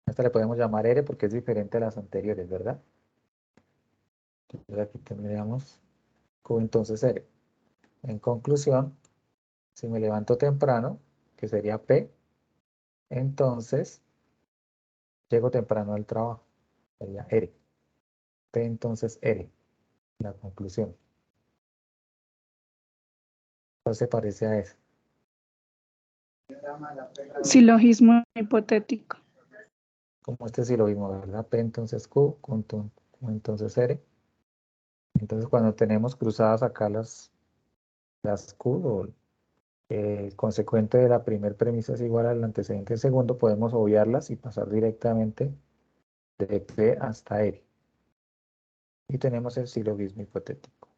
A esta le podemos llamar R porque es diferente a las anteriores, ¿verdad? Entonces aquí tendríamos Q entonces R. En conclusión, si me levanto temprano, que sería P, entonces llego temprano al trabajo, sería R. P entonces R, la conclusión. ¿Cuál se parece a eso? Silogismo hipotético. Como este sí lo vimos, ¿verdad? P entonces Q, entonces R. Entonces cuando tenemos cruzadas acá las Q, o consecuente de la primera premisa es igual al antecedente del segundo, podemos obviarlas y pasar directamente de P hasta R. Y tenemos el silogismo hipotético.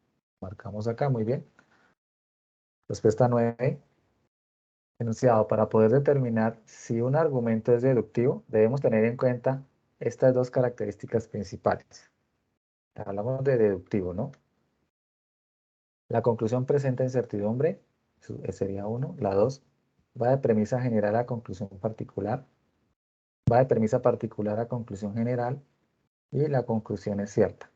Marcamos acá, muy bien. Respuesta 9. Enunciado. Para poder determinar si un argumento es deductivo, debemos tener en cuenta estas dos características principales. Hablamos de deductivo, ¿no? La conclusión presenta incertidumbre, sería 1. La 2, va de premisa general a conclusión particular. Va de premisa particular a conclusión general. Y la conclusión es cierta.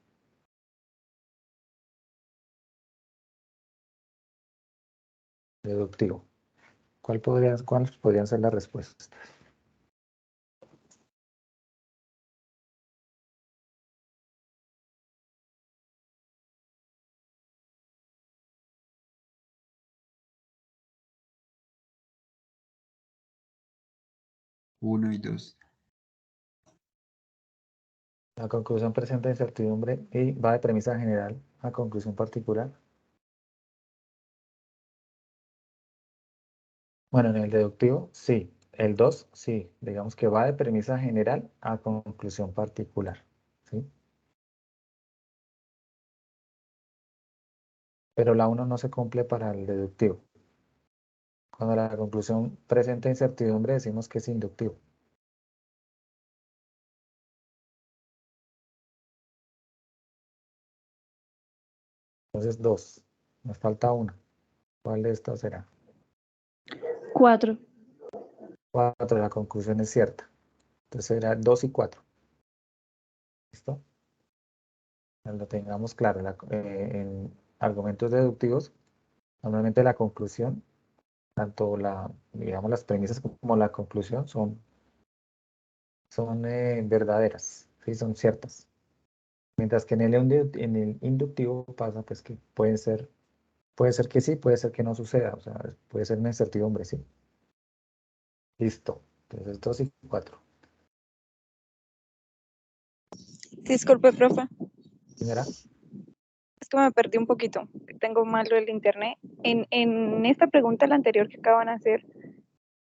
Deductivo. ¿Cuáles podrían ser las respuestas? Uno y dos. La conclusión presenta incertidumbre y va de premisa general a conclusión particular. Bueno, en el deductivo, sí. El 2, sí. Digamos que va de premisa general a conclusión particular. ¿Sí? Pero la 1 no se cumple para el deductivo. Cuando la conclusión presenta incertidumbre, decimos que es inductivo. Entonces, 2. Nos falta 1. ¿Cuál de estas será? 4. 4. La conclusión es cierta. Entonces será 2 y 4. ¿Listo? Cuando tengamos claro, en argumentos deductivos, normalmente la conclusión, tanto digamos, las premisas como la conclusión son verdaderas, ¿sí? Son ciertas. Mientras que en el inductivo pasa pues que puede ser que sí, puede ser que no suceda, o sea, puede ser una incertidumbre, ¿sí? Listo. Entonces 2 y 4. Disculpe, profe. Primera, Es que me perdí un poquito. Tengo malo el internet. En esta pregunta, la anterior que acaban de hacer,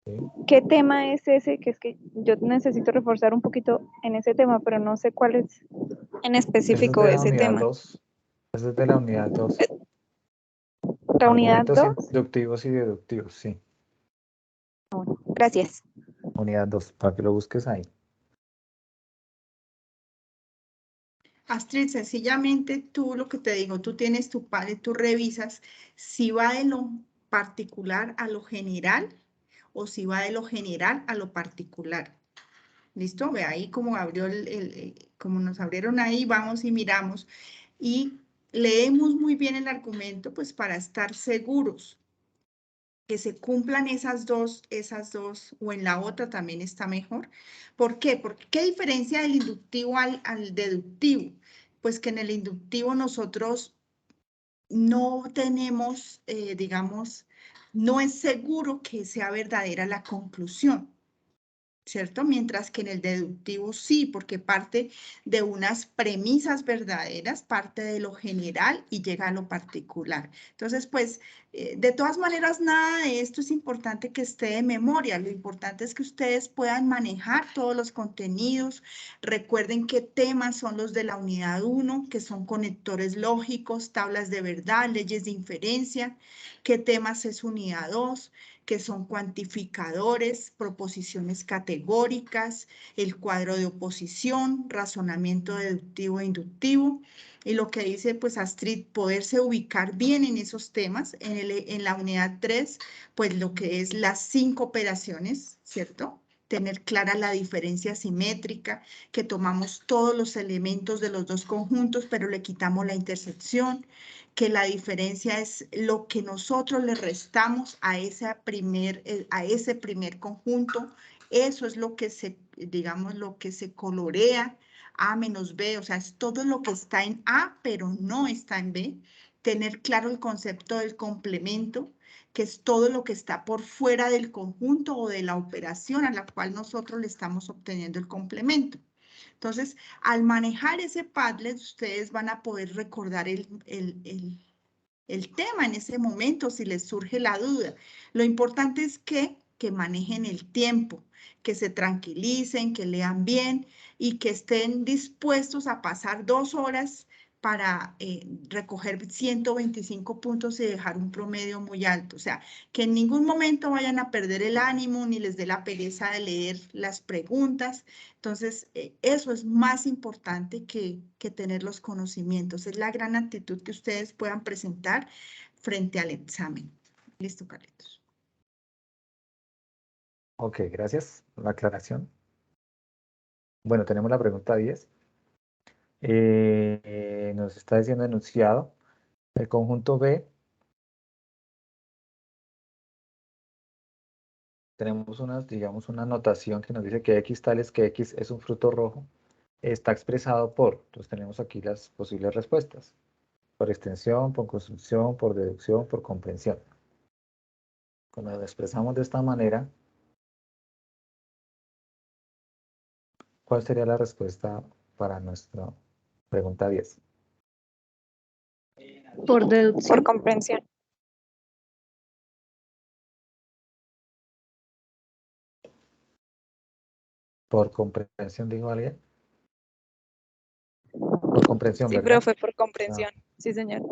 ¿sí? ¿qué tema es ese? Que es que yo necesito reforzar un poquito en ese tema, pero no sé cuál es en Eso es específico de la ese unidad tema. 2. Eso es de la unidad 2. La unidad Argumentos 2. inductivos y deductivos, sí. Gracias. Unidad 2, para que lo busques ahí. Astrid, sencillamente tú lo que te digo, tú tienes tu padre, tú revisas si va de lo particular a lo general o si va de lo general a lo particular. ¿Listo? Ve ahí como abrió como nos abrieron ahí, vamos y miramos y leemos muy bien el argumento, pues para estar seguros que se cumplan esas dos, o en la otra también está mejor. ¿Por qué? Porque ¿qué diferencia del inductivo al deductivo? Pues que en el inductivo nosotros no tenemos, digamos, no es seguro que sea verdadera la conclusión, ¿cierto? Mientras que en el deductivo sí, porque parte de unas premisas verdaderas, parte de lo general y llega a lo particular. Entonces, pues, de todas maneras, nada de esto es importante que esté de memoria. Lo importante es que ustedes puedan manejar todos los contenidos. Recuerden qué temas son los de la unidad 1, que son conectores lógicos, tablas de verdad, leyes de inferencia. qué temas es unidad 2, que son cuantificadores, proposiciones categóricas, el cuadro de oposición, razonamiento deductivo e inductivo. Y lo que dice pues Astrid, poderse ubicar bien en esos temas. En la unidad 3, pues lo que es las 5 operaciones, ¿cierto? Tener clara la diferencia simétrica, que tomamos todos los elementos de los dos conjuntos, pero le quitamos la intersección, que la diferencia es lo que nosotros le restamos a ese primer conjunto. Eso es lo que se, digamos, lo que se colorea, A menos B, o sea, es todo lo que está en A, pero no está en B. Tener claro el concepto del complemento, que es todo lo que está por fuera del conjunto o de la operación a la cual nosotros le estamos obteniendo el complemento. Entonces, al manejar ese Padlet, ustedes van a poder recordar el tema en ese momento si les surge la duda. Lo importante es que manejen el tiempo, que se tranquilicen, que lean bien y que estén dispuestos a pasar 2 horas para recoger 125 puntos y dejar un promedio muy alto. O sea, que en ningún momento vayan a perder el ánimo ni les dé la pereza de leer las preguntas. Entonces, eso es más importante que tener los conocimientos. Es la gran actitud que ustedes puedan presentar frente al examen. Listo, Carlitos. Ok, gracias por la aclaración. Bueno, tenemos la pregunta 10. Nos está diciendo enunciado. El conjunto B, tenemos digamos, una notación que nos dice que X tales que X es un fruto rojo. Está expresado por, entonces tenemos aquí las posibles respuestas. Por extensión, por construcción, por deducción, por comprensión. Cuando lo expresamos de esta manera, ¿cuál sería la respuesta para nuestra pregunta 10? Por deducción. Por comprensión. ¿Por comprensión, dijo alguien? Por comprensión, Sí, ¿verdad? profe, por comprensión. Sí, señor.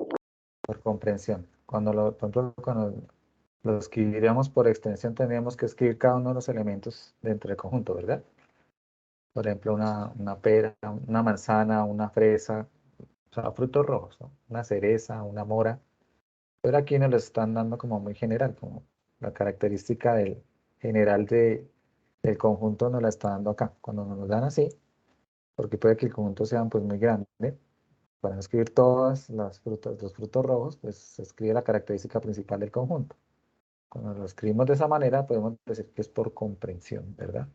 Por comprensión. Por ejemplo, cuando lo escribiríamos por extensión, tendríamos que escribir cada uno de los elementos dentro del conjunto, ¿verdad? Por ejemplo, una pera, una manzana, una fresa, o sea, frutos rojos, ¿no? Una cereza, una mora. Pero aquí nos lo están dando como muy general, como la característica general del conjunto nos la está dando acá. Cuando nos lo dan así, porque puede que el conjunto sea pues muy grande, para no escribir todas las frutas, los frutos rojos, pues se escribe la característica principal del conjunto. Cuando lo escribimos de esa manera, podemos decir que es por comprensión, ¿verdad?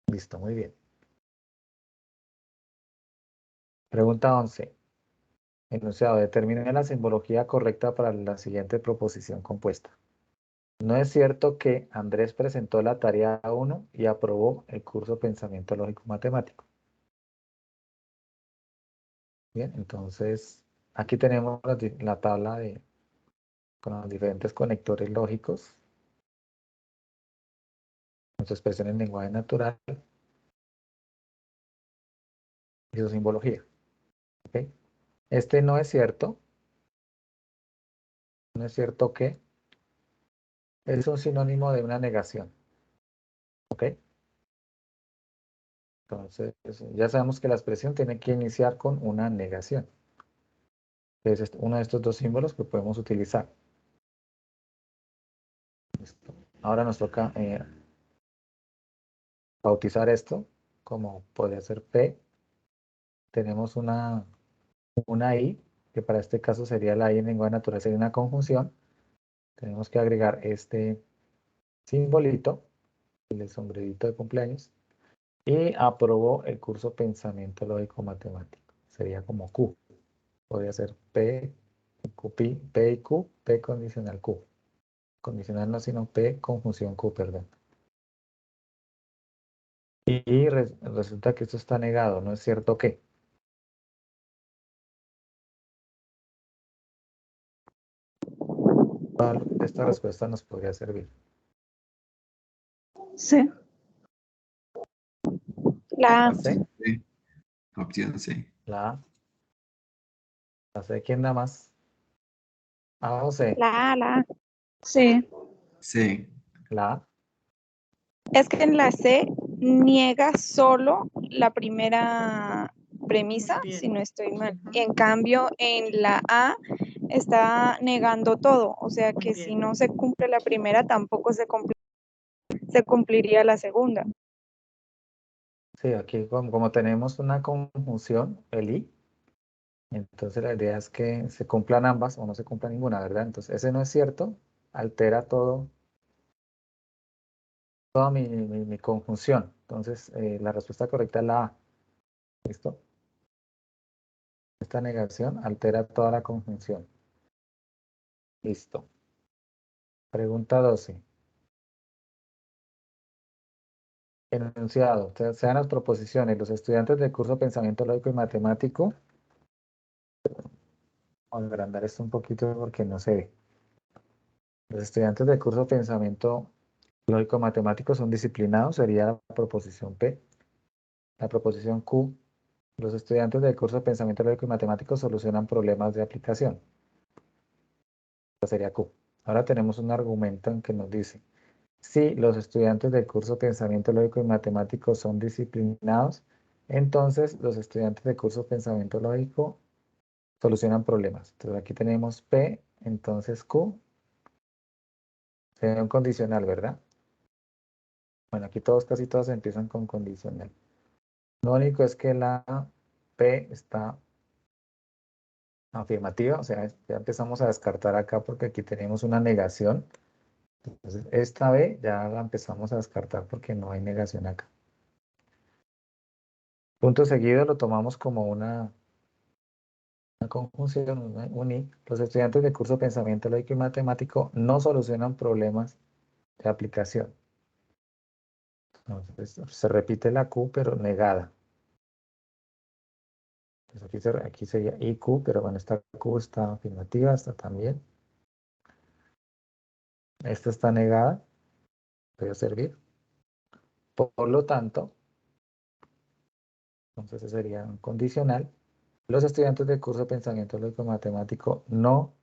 Listo, muy bien. Pregunta 11. Enunciado, determine la simbología correcta para la siguiente proposición compuesta. No es cierto que Andrés presentó la tarea 1 y aprobó el curso Pensamiento Lógico Matemático. Bien, entonces aquí tenemos la tabla con los diferentes conectores lógicos, nuestra expresión en lenguaje natural y su simbología. ¿Okay? Este no es cierto. No es cierto que es un sinónimo de una negación. ¿Ok? Entonces, ya sabemos que la expresión tiene que iniciar con una negación. Es uno de estos dos símbolos que podemos utilizar. Listo. Ahora nos toca bautizar esto como podría ser P. Tenemos una I, que para este caso sería la I en lenguaje natural, sería una conjunción. Tenemos que agregar este simbolito, el sombrerito de cumpleaños, y aprobó el curso Pensamiento Lógico Matemático. Sería como Q. Podría ser P y Q, P condicional Q. Condicional no, sino P conjunción Q, perdón. Y resulta que esto está negado, ¿no es cierto que? Esta respuesta nos podría servir. C. La A. ¿La C? Sí. Opción C. La A. ¿La C quién da más? A o C. La A. Sí. Sí. La A. Es que en la C niega solo la primera premisa, Muy bien. si no estoy mal. Ujú. En cambio, en la A está negando todo. O sea Muy que bien. si no se cumple la primera, tampoco se cumpliría la segunda. Sí, aquí como tenemos una conjunción, el I, entonces la idea es que se cumplan ambas o no se cumpla ninguna, ¿verdad? Entonces ese no es cierto, altera toda mi conjunción. Entonces la respuesta correcta es la A. ¿Listo? Esta negación altera toda la conjunción. Listo. Pregunta 12. Enunciado. Sean las proposiciones. Los estudiantes del curso Pensamiento Lógico y Matemático. Vamos a agrandar esto un poquito porque no se ve. Los estudiantes del curso Pensamiento Lógico y Matemático son disciplinados. Sería la proposición P. La proposición Q. Los estudiantes del curso Pensamiento Lógico y Matemático solucionan problemas de aplicación. Esta sería Q. Ahora tenemos un argumento en que nos dice: si los estudiantes del curso Pensamiento Lógico y Matemático son disciplinados, entonces los estudiantes del curso Pensamiento Lógico solucionan problemas. Entonces aquí tenemos P, entonces Q. Sería un condicional, ¿verdad? Bueno, aquí casi todos empiezan con condicional. Lo único es que la P está afirmativa, o sea, ya empezamos a descartar acá porque aquí tenemos una negación. Entonces esta B ya la empezamos a descartar porque no hay negación acá. Punto seguido lo tomamos como una conjunción, un I. Los estudiantes del curso Pensamiento Lógico y Matemático no solucionan problemas de aplicación. Entonces, se repite la Q, pero negada. Entonces aquí sería IQ, pero bueno, esta Q está afirmativa, esta también. Esta está negada, puede servir. Por lo tanto, entonces ese sería un condicional. Los estudiantes del curso Pensamiento Lógico y Matemático no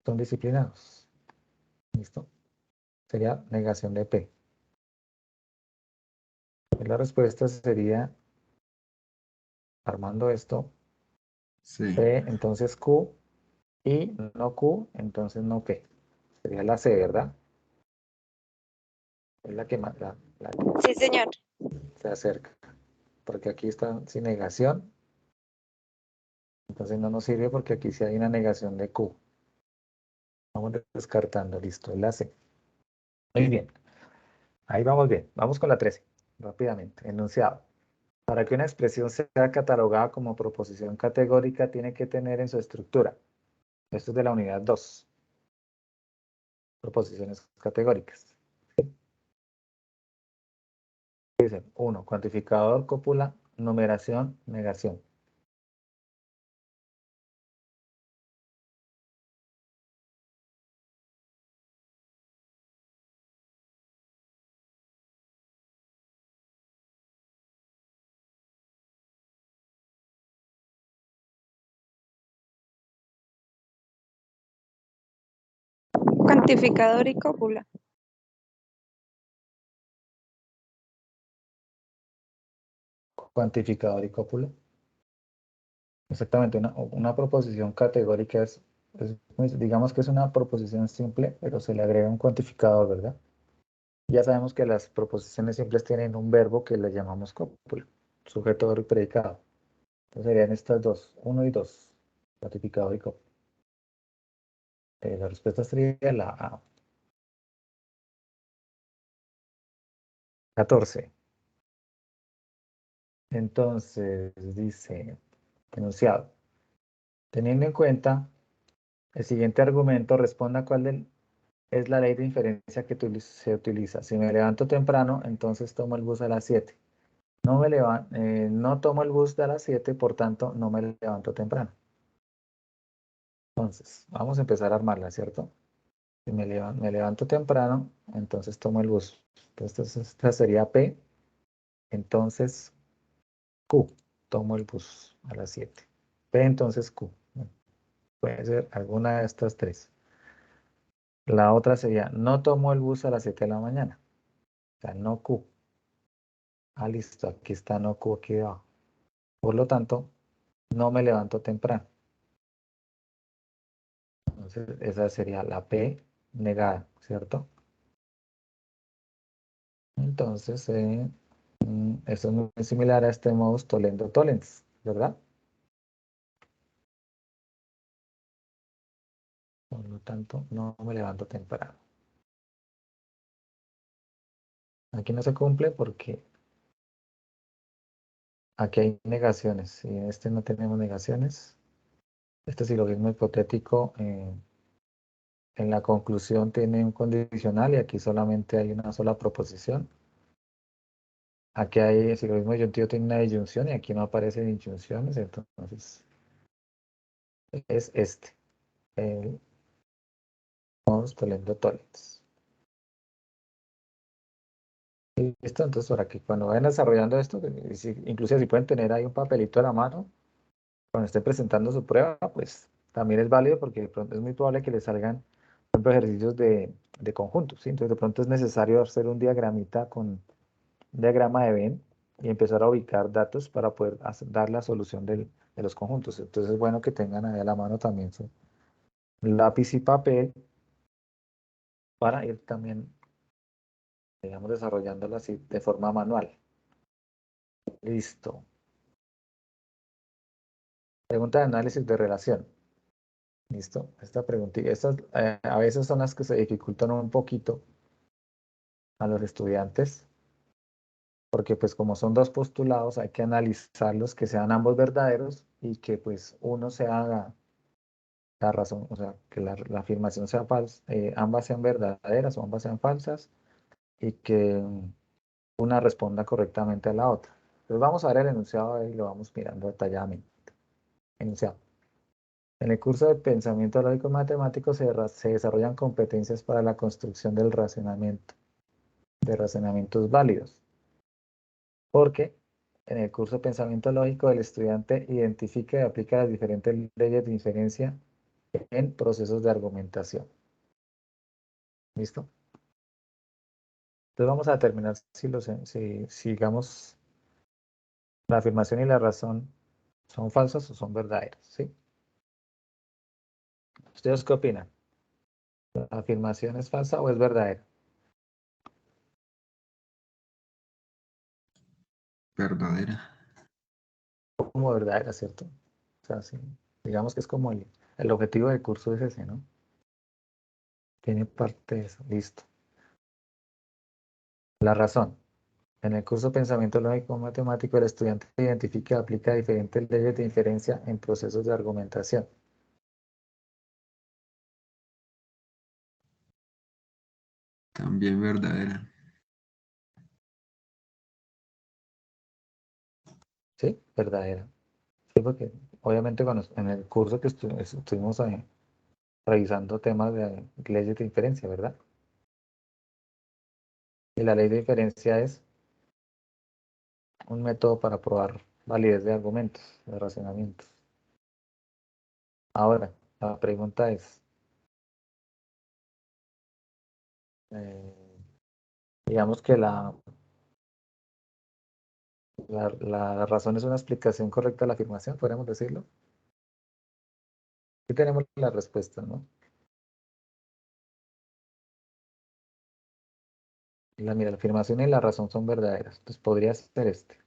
son disciplinados. ¿Listo? Sería negación de P. La respuesta sería, armando esto, Sí. P, entonces Q, y no Q, entonces no P. Sería la C, ¿verdad? Es la que más la que Sí, señor. se acerca. Porque aquí está sin negación. Entonces no nos sirve porque aquí sí hay una negación de Q. Vamos descartando, listo, es la C. Muy bien. Ahí vamos bien. Vamos con la 13. Rápidamente. Enunciado. Para que una expresión sea catalogada como proposición categórica, tiene que tener en su estructura. Esto es de la unidad 2. Proposiciones categóricas. Dicen 1. Cuantificador, cópula, numeración, negación. Cuantificador y cópula. Cuantificador y cópula. Exactamente, una proposición categórica pues, digamos que es una proposición simple, pero se le agrega un cuantificador, ¿verdad? Ya sabemos que las proposiciones simples tienen un verbo que le llamamos cópula, sujeto, verbo y predicado. Entonces serían estas dos, 1 y 2, cuantificador y cópula. La respuesta sería la A. 14. Entonces dice, enunciado. Teniendo en cuenta el siguiente argumento, responda cuál es la ley de inferencia que se utiliza. Si me levanto temprano, entonces tomo el bus a las 7. No tomo el bus de a las 7, por tanto, no me levanto temprano. Entonces, vamos a empezar a armarla, ¿cierto? Si me levanto temprano, entonces tomo el bus. Entonces, esta sería P. Entonces, Q. Tomo el bus a las 7. P, entonces Q. Puede ser alguna de estas tres. La otra sería, no tomo el bus a las 7 de la mañana. O sea, no Q. Ah, listo, aquí está no Q aquí abajo. Por lo tanto, no me levanto temprano. Entonces, esa sería la P negada, ¿cierto? Entonces, eso es muy similar a este modus tollendo tollens, ¿verdad? Por lo tanto, no me levanto temprano. Aquí no se cumple porque aquí hay negaciones. Y en este no tenemos negaciones. Este silogismo hipotético en la conclusión tiene un condicional y aquí solamente hay una sola proposición. Aquí hay el silogismo disyuntivo tiene una disyunción y aquí no aparecen disyunciones, entonces es este, el modus tollendo tollens. Listo, entonces para que cuando vayan desarrollando esto, incluso si pueden tener ahí un papelito a la mano, cuando estén presentando su prueba, pues también es válido porque de pronto es muy probable que les salgan, por ejemplo, ejercicios de conjuntos, ¿sí? Entonces de pronto es necesario hacer un diagramita con un diagrama de Venn y empezar a ubicar datos para poder dar la solución de los conjuntos. Entonces es bueno que tengan ahí a la mano también su lápiz y papel para ir también, digamos, desarrollándolo así de forma manual. Listo. Pregunta de análisis de relación. Listo. Esta pregunta, estas a veces son las que se dificultan un poquito a los estudiantes, porque pues como son dos postulados, hay que analizarlos que sean ambos verdaderos y que pues uno se haga la razón, o sea, que la afirmación sea falsa, ambas sean verdaderas o ambas sean falsas y que una responda correctamente a la otra. Entonces vamos a ver el enunciado y lo vamos mirando detalladamente. Enunciado. En el curso de pensamiento lógico matemático se desarrollan competencias para la construcción del razonamiento, de razonamientos válidos, porque en el curso de pensamiento lógico el estudiante identifica y aplica las diferentes leyes de inferencia en procesos de argumentación. ¿Listo? Entonces vamos a determinar si digamos, la afirmación y la razón son falsas o son verdaderas, ¿sí? ¿Ustedes qué opinan? ¿La afirmación es falsa o es verdadera? Verdadera. Como verdadera, ¿cierto? O sea, sí, digamos que es como el objetivo del curso es ese, ¿no? Tiene parte de eso, listo. La razón. En el curso Pensamiento Lógico Matemático, el estudiante identifica y aplica diferentes leyes de inferencia en procesos de argumentación. También verdadera. ¿Sí? Verdadera. Sí, porque obviamente cuando, en el curso que estuvimos revisando temas de leyes de inferencia, ¿verdad? Y la ley de inferencia es un método para probar validez de argumentos, de razonamientos. Ahora, la pregunta es, digamos que la razón es una explicación correcta de la afirmación, podríamos decirlo. Aquí tenemos la respuesta, ¿no? Mira, la afirmación y la razón son verdaderas, entonces podría ser este.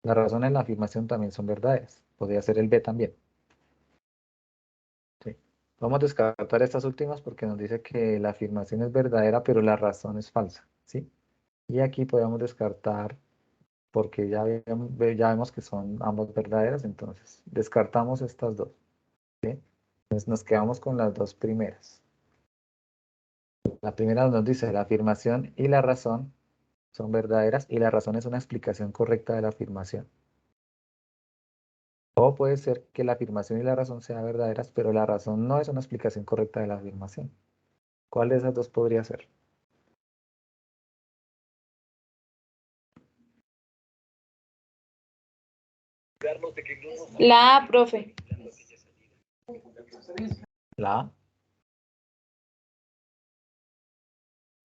La razón y la afirmación también son verdaderas, podría ser el B también. Sí. Vamos a descartar estas últimas porque nos dice que la afirmación es verdadera, pero la razón es falsa, ¿sí? Y aquí podemos descartar porque ya vemos que son ambas verdaderas, entonces descartamos estas dos, ¿sí? Entonces nos quedamos con las dos primeras. La primera nos dice la afirmación y la razón son verdaderas y la razón es una explicación correcta de la afirmación. O puede ser que la afirmación y la razón sean verdaderas, pero la razón no es una explicación correcta de la afirmación. ¿Cuál de esas dos podría ser? La A, profe. La A.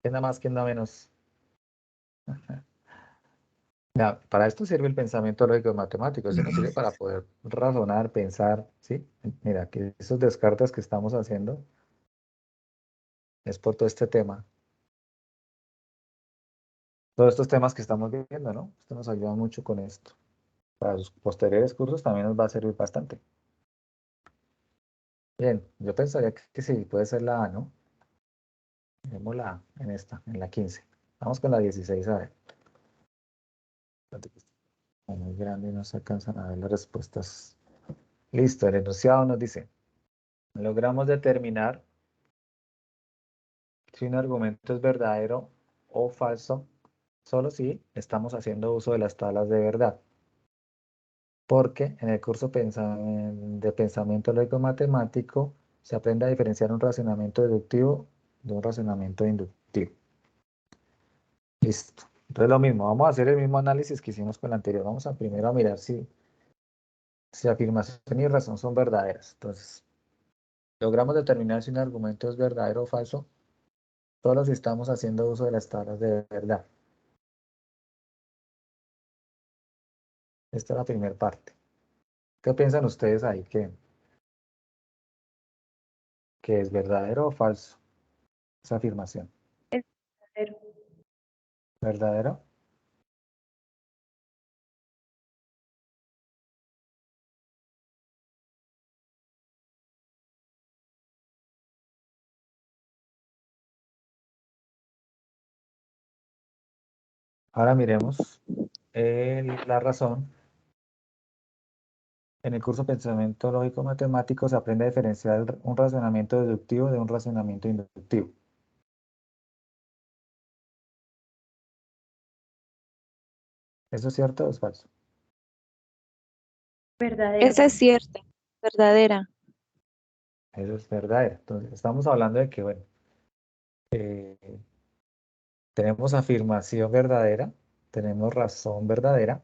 ¿Quién da más, quién da menos? Ya, para esto sirve el pensamiento lógico y matemático. Eso nos sirve para poder razonar, pensar, ¿sí? Mira, que esos descartes que estamos haciendo es por todo este tema. Todos estos temas que estamos viendo, ¿no? Esto nos ayuda mucho con esto. Para los posteriores cursos también nos va a servir bastante. Bien, yo pensaría que sí, puede ser la A, ¿no? Vemos la A en esta, en la 15. Vamos con la 16, a ver. Es muy grande y no se alcanzan a ver las respuestas. Listo, el enunciado nos dice, logramos determinar si un argumento es verdadero o falso, solo si estamos haciendo uso de las tablas de verdad. Porque en el curso de pensamiento lógico matemático se aprende a diferenciar un razonamiento deductivo de un razonamiento inductivo. Listo. Entonces lo mismo, vamos a hacer el mismo análisis que hicimos con el anterior. Vamos a primero a mirar si afirmación y razón son verdaderas. Entonces, logramos determinar si un argumento es verdadero o falso solo si estamos haciendo uso de las tablas de verdad. Esta es la primera parte. ¿Qué piensan ustedes ahí? ¿Que es verdadero o falso esa afirmación? Es verdadero. ¿Verdadero? Ahora miremos la razón. En el curso Pensamiento Lógico Matemático se aprende a diferenciar un razonamiento deductivo de un razonamiento inductivo. ¿Eso es cierto o es falso? Verdadero. Esa es cierta, verdadera. Eso es verdadero. Entonces, estamos hablando de que, bueno, tenemos afirmación verdadera, tenemos razón verdadera,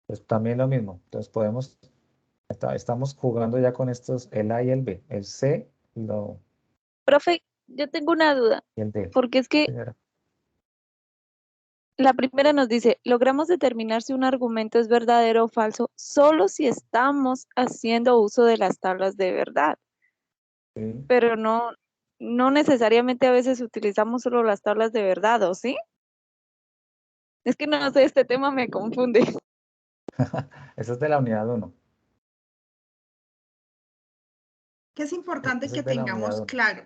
pues también lo mismo. Entonces, estamos jugando ya con estos, el A y el B, el C Profe, yo tengo una duda, y el D. porque es que Señora. la primera nos dice, logramos determinar si un argumento es verdadero o falso solo si estamos haciendo uso de las tablas de verdad, Sí. pero no necesariamente a veces utilizamos solo las tablas de verdad, ¿o sí? Es que no sé, este tema me confunde. Eso es de la unidad 1. Que es importante Eso que es de la unidad tengamos 1. claro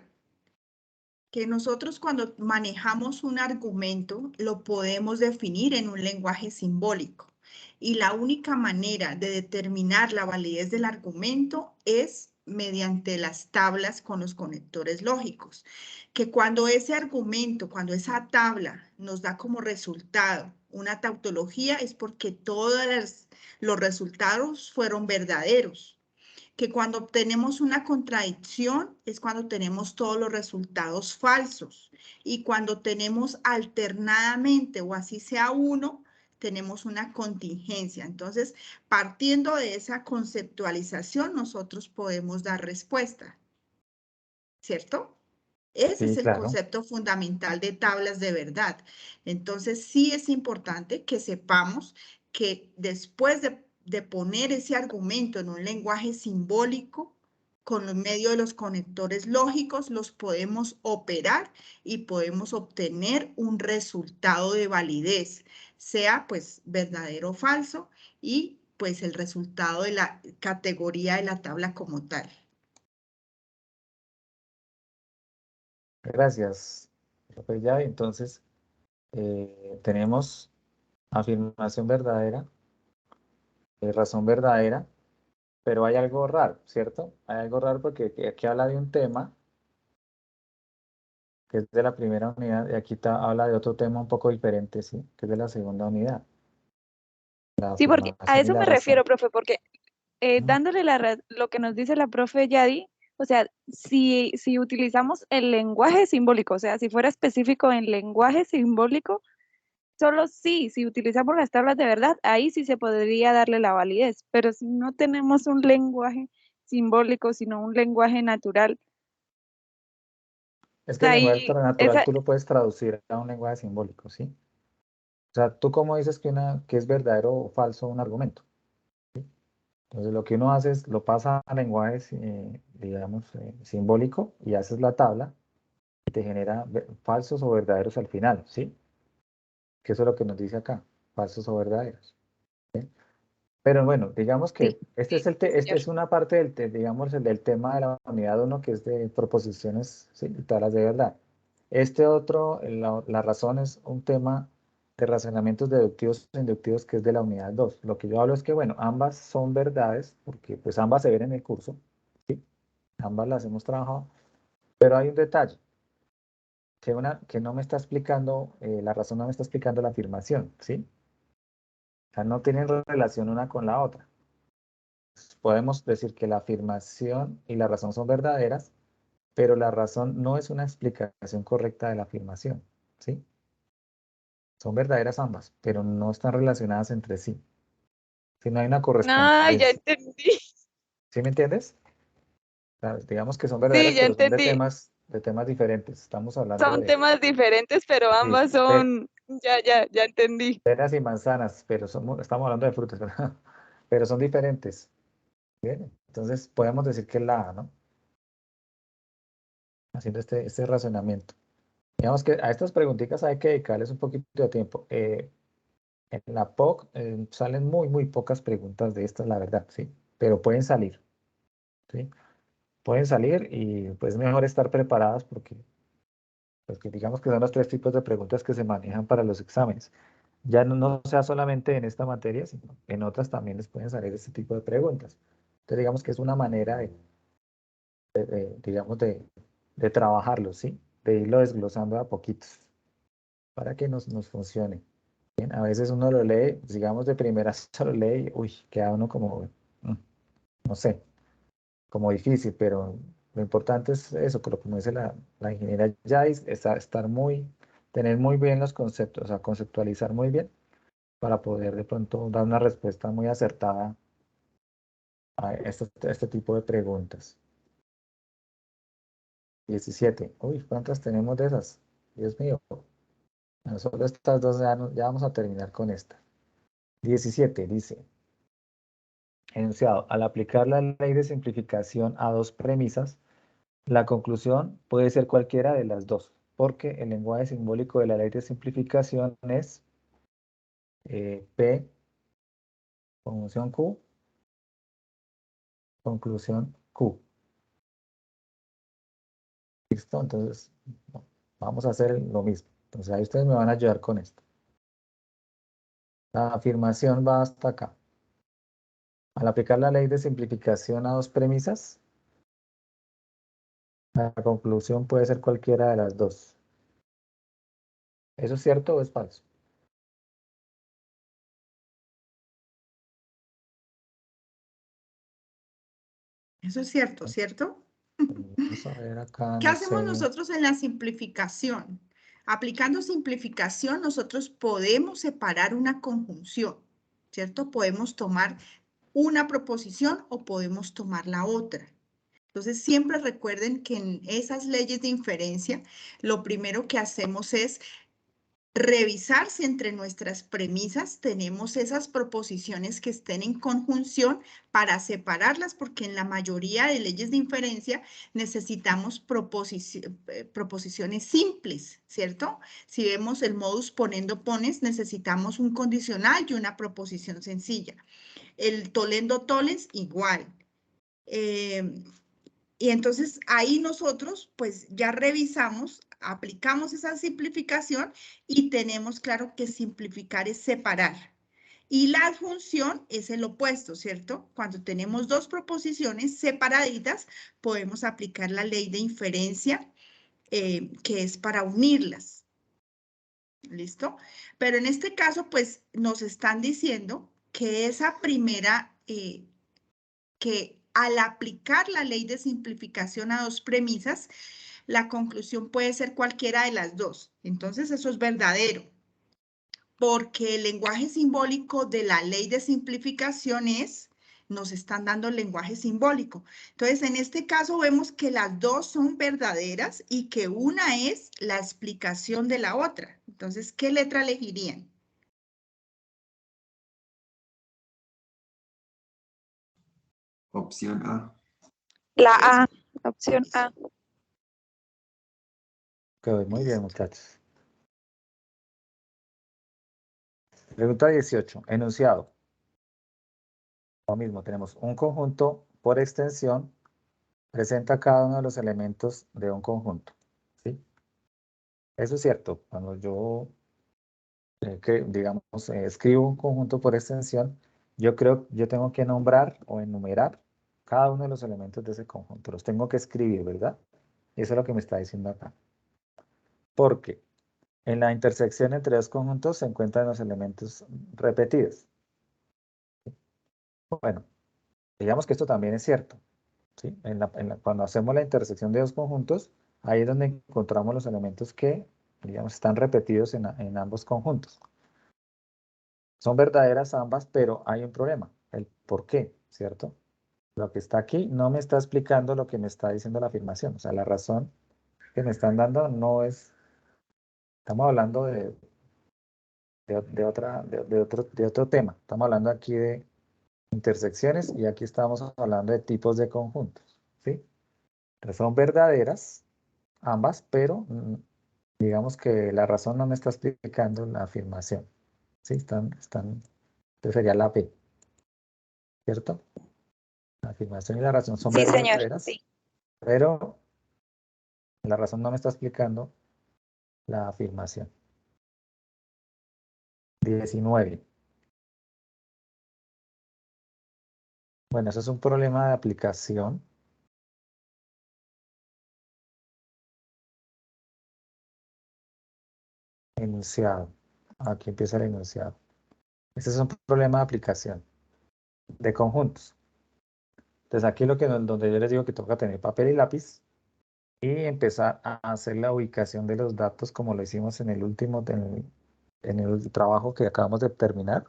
que nosotros cuando manejamos un argumento lo podemos definir en un lenguaje simbólico. Y la única manera de determinar la validez del argumento es mediante las tablas con los conectores lógicos. Que cuando ese argumento, cuando esa tabla nos da como resultado una tautología es porque todos los resultados fueron verdaderos. Que cuando obtenemos una contradicción es cuando tenemos todos los resultados falsos y cuando tenemos alternadamente o así sea uno, tenemos una contingencia. Entonces, partiendo de esa conceptualización, nosotros podemos dar respuesta, ¿cierto? Ese es Sí, el claro. concepto fundamental de tablas de verdad. Entonces, sí es importante que sepamos que después de poner ese argumento en un lenguaje simbólico, con los medios de los conectores lógicos, los podemos operar y podemos obtener un resultado de validez, sea pues verdadero o falso, y pues el resultado de la categoría de la tabla como tal. Gracias, profe Yavi. Entonces, tenemos afirmación verdadera, razón verdadera, pero hay algo raro, ¿cierto? Hay algo raro porque aquí habla de un tema que es de la primera unidad y aquí habla de otro tema un poco diferente, ¿sí? Que es de la segunda unidad, la Sí, porque a afirmación y eso la me razón. refiero, profe, porque ¿Mm? dándole lo que nos dice la profe Yadi, o sea, si utilizamos el lenguaje simbólico, o sea, si fuera específico en lenguaje simbólico, solo sí, si utilizamos las tablas de verdad, ahí sí se podría darle la validez, pero si no tenemos un lenguaje simbólico, sino un lenguaje natural. Es que el lenguaje Ahí, natural tú lo puedes traducir a un lenguaje simbólico, ¿sí? O sea, ¿tú cómo dices que es verdadero o falso un argumento? Entonces, lo que uno hace es, lo pasa a lenguaje, digamos, simbólico y haces la tabla y te genera falsos o verdaderos al final, ¿sí? Que eso es lo que nos dice acá, falsos o verdaderos. ¿Sí? Pero bueno, digamos sí, que este es, este es una parte digamos, del tema de la unidad 1, que es de proposiciones, ¿sí? Y todas de verdad. Este otro, la razón, es un tema de razonamientos deductivos e inductivos, que es de la unidad 2. Lo que yo hablo es que, bueno, ambas son verdades, porque pues ambas se ven en el curso, ¿sí? Ambas las hemos trabajado, pero hay un detalle, que no me está explicando, la razón no me está explicando la afirmación, ¿sí? O sea, no tienen relación una con la otra. Podemos decir que la afirmación y la razón son verdaderas, pero la razón no es una explicación correcta de la afirmación, ¿sí? Son verdaderas ambas, pero no están relacionadas entre sí. Si no hay una ah, ya correspondencia. entendí, ¿Sí me entiendes? O sea, digamos que son sí, verdaderas, ya pero son entendí. de temas diferentes. Estamos hablando Son de temas diferentes, pero sí, ambas son, ya entendí. peras y manzanas, pero estamos hablando de frutas, ¿verdad? Pero son diferentes. Bien, entonces podemos decir que es la A, ¿no? Haciendo este razonamiento. Digamos que a estas preguntitas hay que dedicarles un poquito de tiempo. En la POC salen muy pocas preguntas de estas, la verdad, ¿sí? Pero pueden salir, ¿sí? Pueden salir y pues mejor estar preparadas porque digamos que son los tres tipos de preguntas que se manejan para los exámenes. Ya no sea solamente en esta materia, sino en otras también les pueden salir este tipo de preguntas. Entonces digamos que es una manera digamos, de trabajarlo, ¿sí? De irlo desglosando a poquitos para que nos funcione. Bien, a veces uno lo lee, digamos de primeras se lo lee y, uy, queda uno como, no sé, como difícil, pero lo importante es eso, como dice la ingeniera Jais, tener muy bien los conceptos, o sea, conceptualizar muy bien para poder de pronto dar una respuesta muy acertada a este tipo de preguntas. 17. Uy, ¿cuántas tenemos de esas? Dios mío. Bueno, solo estas dos ya vamos a terminar con esta. 17 dice, enunciado, al aplicar la ley de simplificación a dos premisas, la conclusión puede ser cualquiera de las dos, porque el lenguaje simbólico de la ley de simplificación es P, conjunción Q, conclusión Q. ¿Listo? Entonces, vamos a hacer lo mismo. Entonces, ahí ustedes me van a ayudar con esto. La afirmación va hasta acá. Al aplicar la ley de simplificación a dos premisas, la conclusión puede ser cualquiera de las dos. ¿Eso es cierto o es falso? Eso es cierto, ¿cierto? Vamos a ver acá, ¿Qué no hacemos sé. nosotros en la simplificación? Aplicando simplificación, nosotros podemos separar una conjunción, ¿cierto? Podemos tomar una proposición o podemos tomar la otra. Entonces, siempre recuerden que en esas leyes de inferencia, lo primero que hacemos es revisar si entre nuestras premisas tenemos esas proposiciones que estén en conjunción para separarlas, porque en la mayoría de leyes de inferencia necesitamos proposiciones simples, ¿cierto? Si vemos el modus ponendo pones, necesitamos un condicional y una proposición sencilla. El tolendo tollens, igual. Y entonces ahí nosotros pues ya revisamos, aplicamos esa simplificación y tenemos claro que simplificar es separar. Y la adjunción es el opuesto, ¿cierto? Cuando tenemos dos proposiciones separaditas, podemos aplicar la ley de inferencia, que es para unirlas. ¿Listo? Pero en este caso, pues nos están diciendo que esa primera, que al aplicar la ley de simplificación a dos premisas, la conclusión puede ser cualquiera de las dos. Entonces, eso es verdadero, porque el lenguaje simbólico de la ley de simplificación es nos están dando el lenguaje simbólico. Entonces, en este caso vemos que las dos son verdaderas y que una es la explicación de la otra. Entonces, ¿qué letra elegirían? Opción A. La A, opción A. Quedó muy bien, muchachos. Pregunta 18. Enunciado. Lo mismo, tenemos un conjunto por extensión, presenta cada uno de los elementos de un conjunto. ¿Sí? Eso es cierto. Cuando yo, digamos, escribo un conjunto por extensión, yo tengo que nombrar o enumerar cada uno de los elementos de ese conjunto. Los tengo que escribir, ¿verdad? Eso es lo que me está diciendo acá. Porque en la intersección entre dos conjuntos se encuentran los elementos repetidos. Bueno, digamos que esto también es cierto. ¿Sí? Cuando hacemos la intersección de dos conjuntos, ahí es donde encontramos los elementos que, digamos, están repetidos en ambos conjuntos. Son verdaderas ambas, pero hay un problema, el por qué, ¿cierto? Lo que está aquí no me está explicando lo que me está diciendo la afirmación. O sea, la razón que me están dando no es... Estamos hablando de otro tema. Estamos hablando aquí de intersecciones y aquí estamos hablando de tipos de conjuntos, ¿sí? Entonces son verdaderas ambas, pero digamos que la razón no me está explicando la afirmación, ¿sí? Entonces sería la B, ¿cierto? La afirmación y la razón son Sí, señor. verdaderas, Sí. pero la razón no me está explicando la afirmación. 19. Bueno, eso es un problema de aplicación. Enunciado. Aquí empieza el enunciado. Este es un problema de aplicación de conjuntos. Entonces aquí donde yo les digo que toca tener papel y lápiz y empezar a hacer la ubicación de los datos como lo hicimos en el último, en el trabajo que acabamos de terminar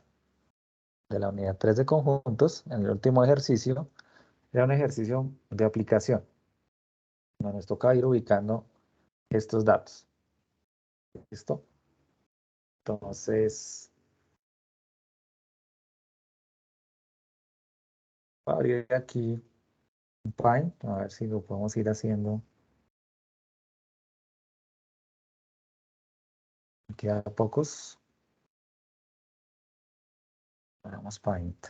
de la unidad 3 de conjuntos. En el último ejercicio era un ejercicio de aplicación. Nos toca ir ubicando estos datos. ¿Listo? Entonces, voy a abrir aquí un Paint, a ver si lo podemos ir haciendo aquí a pocos. Hagamos Paint.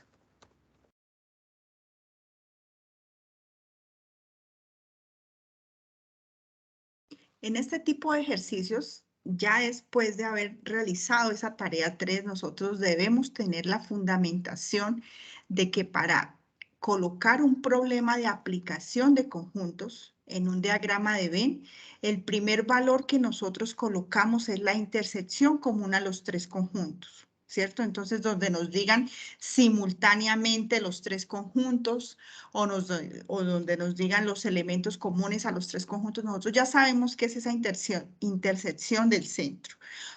En este tipo de ejercicios, ya después de haber realizado esa tarea 3, nosotros debemos tener la fundamentación de que para colocar un problema de aplicación de conjuntos en un diagrama de Venn, el primer valor que nosotros colocamos es la intersección común a los tres conjuntos, ¿cierto? Entonces, donde nos digan simultáneamente los tres conjuntos o donde nos digan los elementos comunes a los tres conjuntos, nosotros ya sabemos qué es esa intersección del centro.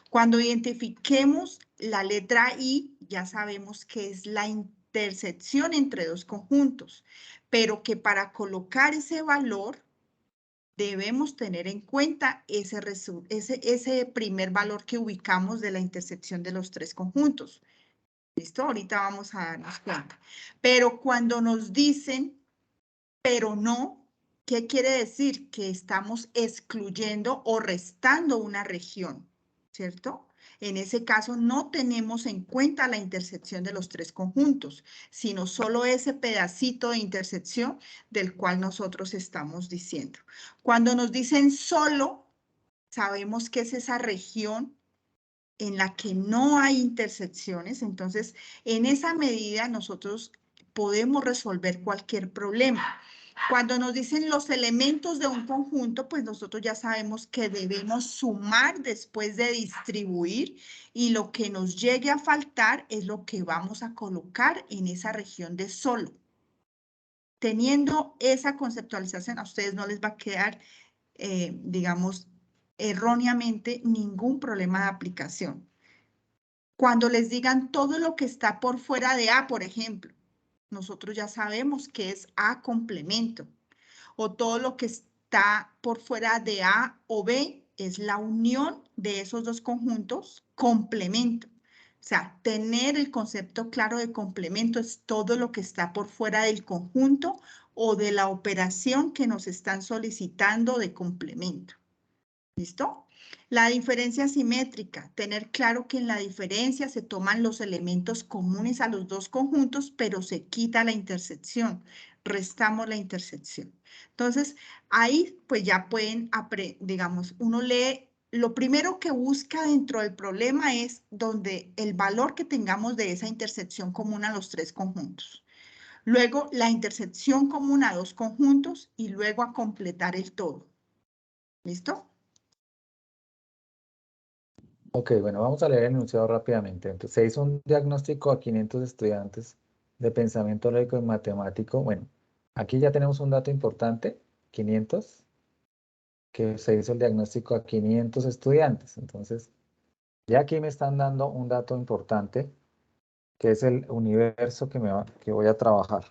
Cuando identifiquemos la letra I, ya sabemos que es la intersección entre dos conjuntos, pero que para colocar ese valor debemos tener en cuenta ese primer valor que ubicamos de la intersección de los tres conjuntos. ¿Listo? Ahorita vamos a darnos cuenta. Pero cuando nos dicen, pero no, ¿qué quiere decir? Que estamos excluyendo o restando una región, ¿cierto? En ese caso no tenemos en cuenta la intersección de los tres conjuntos, sino solo ese pedacito de intersección del cual nosotros estamos diciendo. Cuando nos dicen solo, sabemos que es esa región en la que no hay intersecciones, entonces en esa medida nosotros podemos resolver cualquier problema. Cuando nos dicen los elementos de un conjunto, pues nosotros ya sabemos que debemos sumar después de distribuir y lo que nos llegue a faltar es lo que vamos a colocar en esa región de solo. Teniendo esa conceptualización, a ustedes no les va a quedar, digamos, erróneamente ningún problema de aplicación. Cuando les digan todo lo que está por fuera de A, por ejemplo, Nosotros ya sabemos que es A complemento. O todo lo que está por fuera de A o B es la unión de esos dos conjuntos, complemento. O sea, tener el concepto claro de complemento es todo lo que está por fuera del conjunto o de la operación que nos están solicitando de complemento. ¿Listo? La diferencia simétrica, tener claro que en la diferencia se toman los elementos comunes a los dos conjuntos, pero se quita la intersección, restamos la intersección. Entonces, ahí pues ya pueden, digamos, uno lee, lo primero que busca dentro del problema es donde el valor que tengamos de esa intersección común a los tres conjuntos. Luego, la intersección común a dos conjuntos y luego a completar el todo. ¿Listo? Ok, bueno, vamos a leer el enunciado rápidamente. Entonces, se hizo un diagnóstico a 500 estudiantes de pensamiento lógico y matemático. Bueno, aquí ya tenemos un dato importante, 500, que se hizo el diagnóstico a 500 estudiantes. Entonces, ya aquí me están dando un dato importante, que es el universo que voy a trabajar.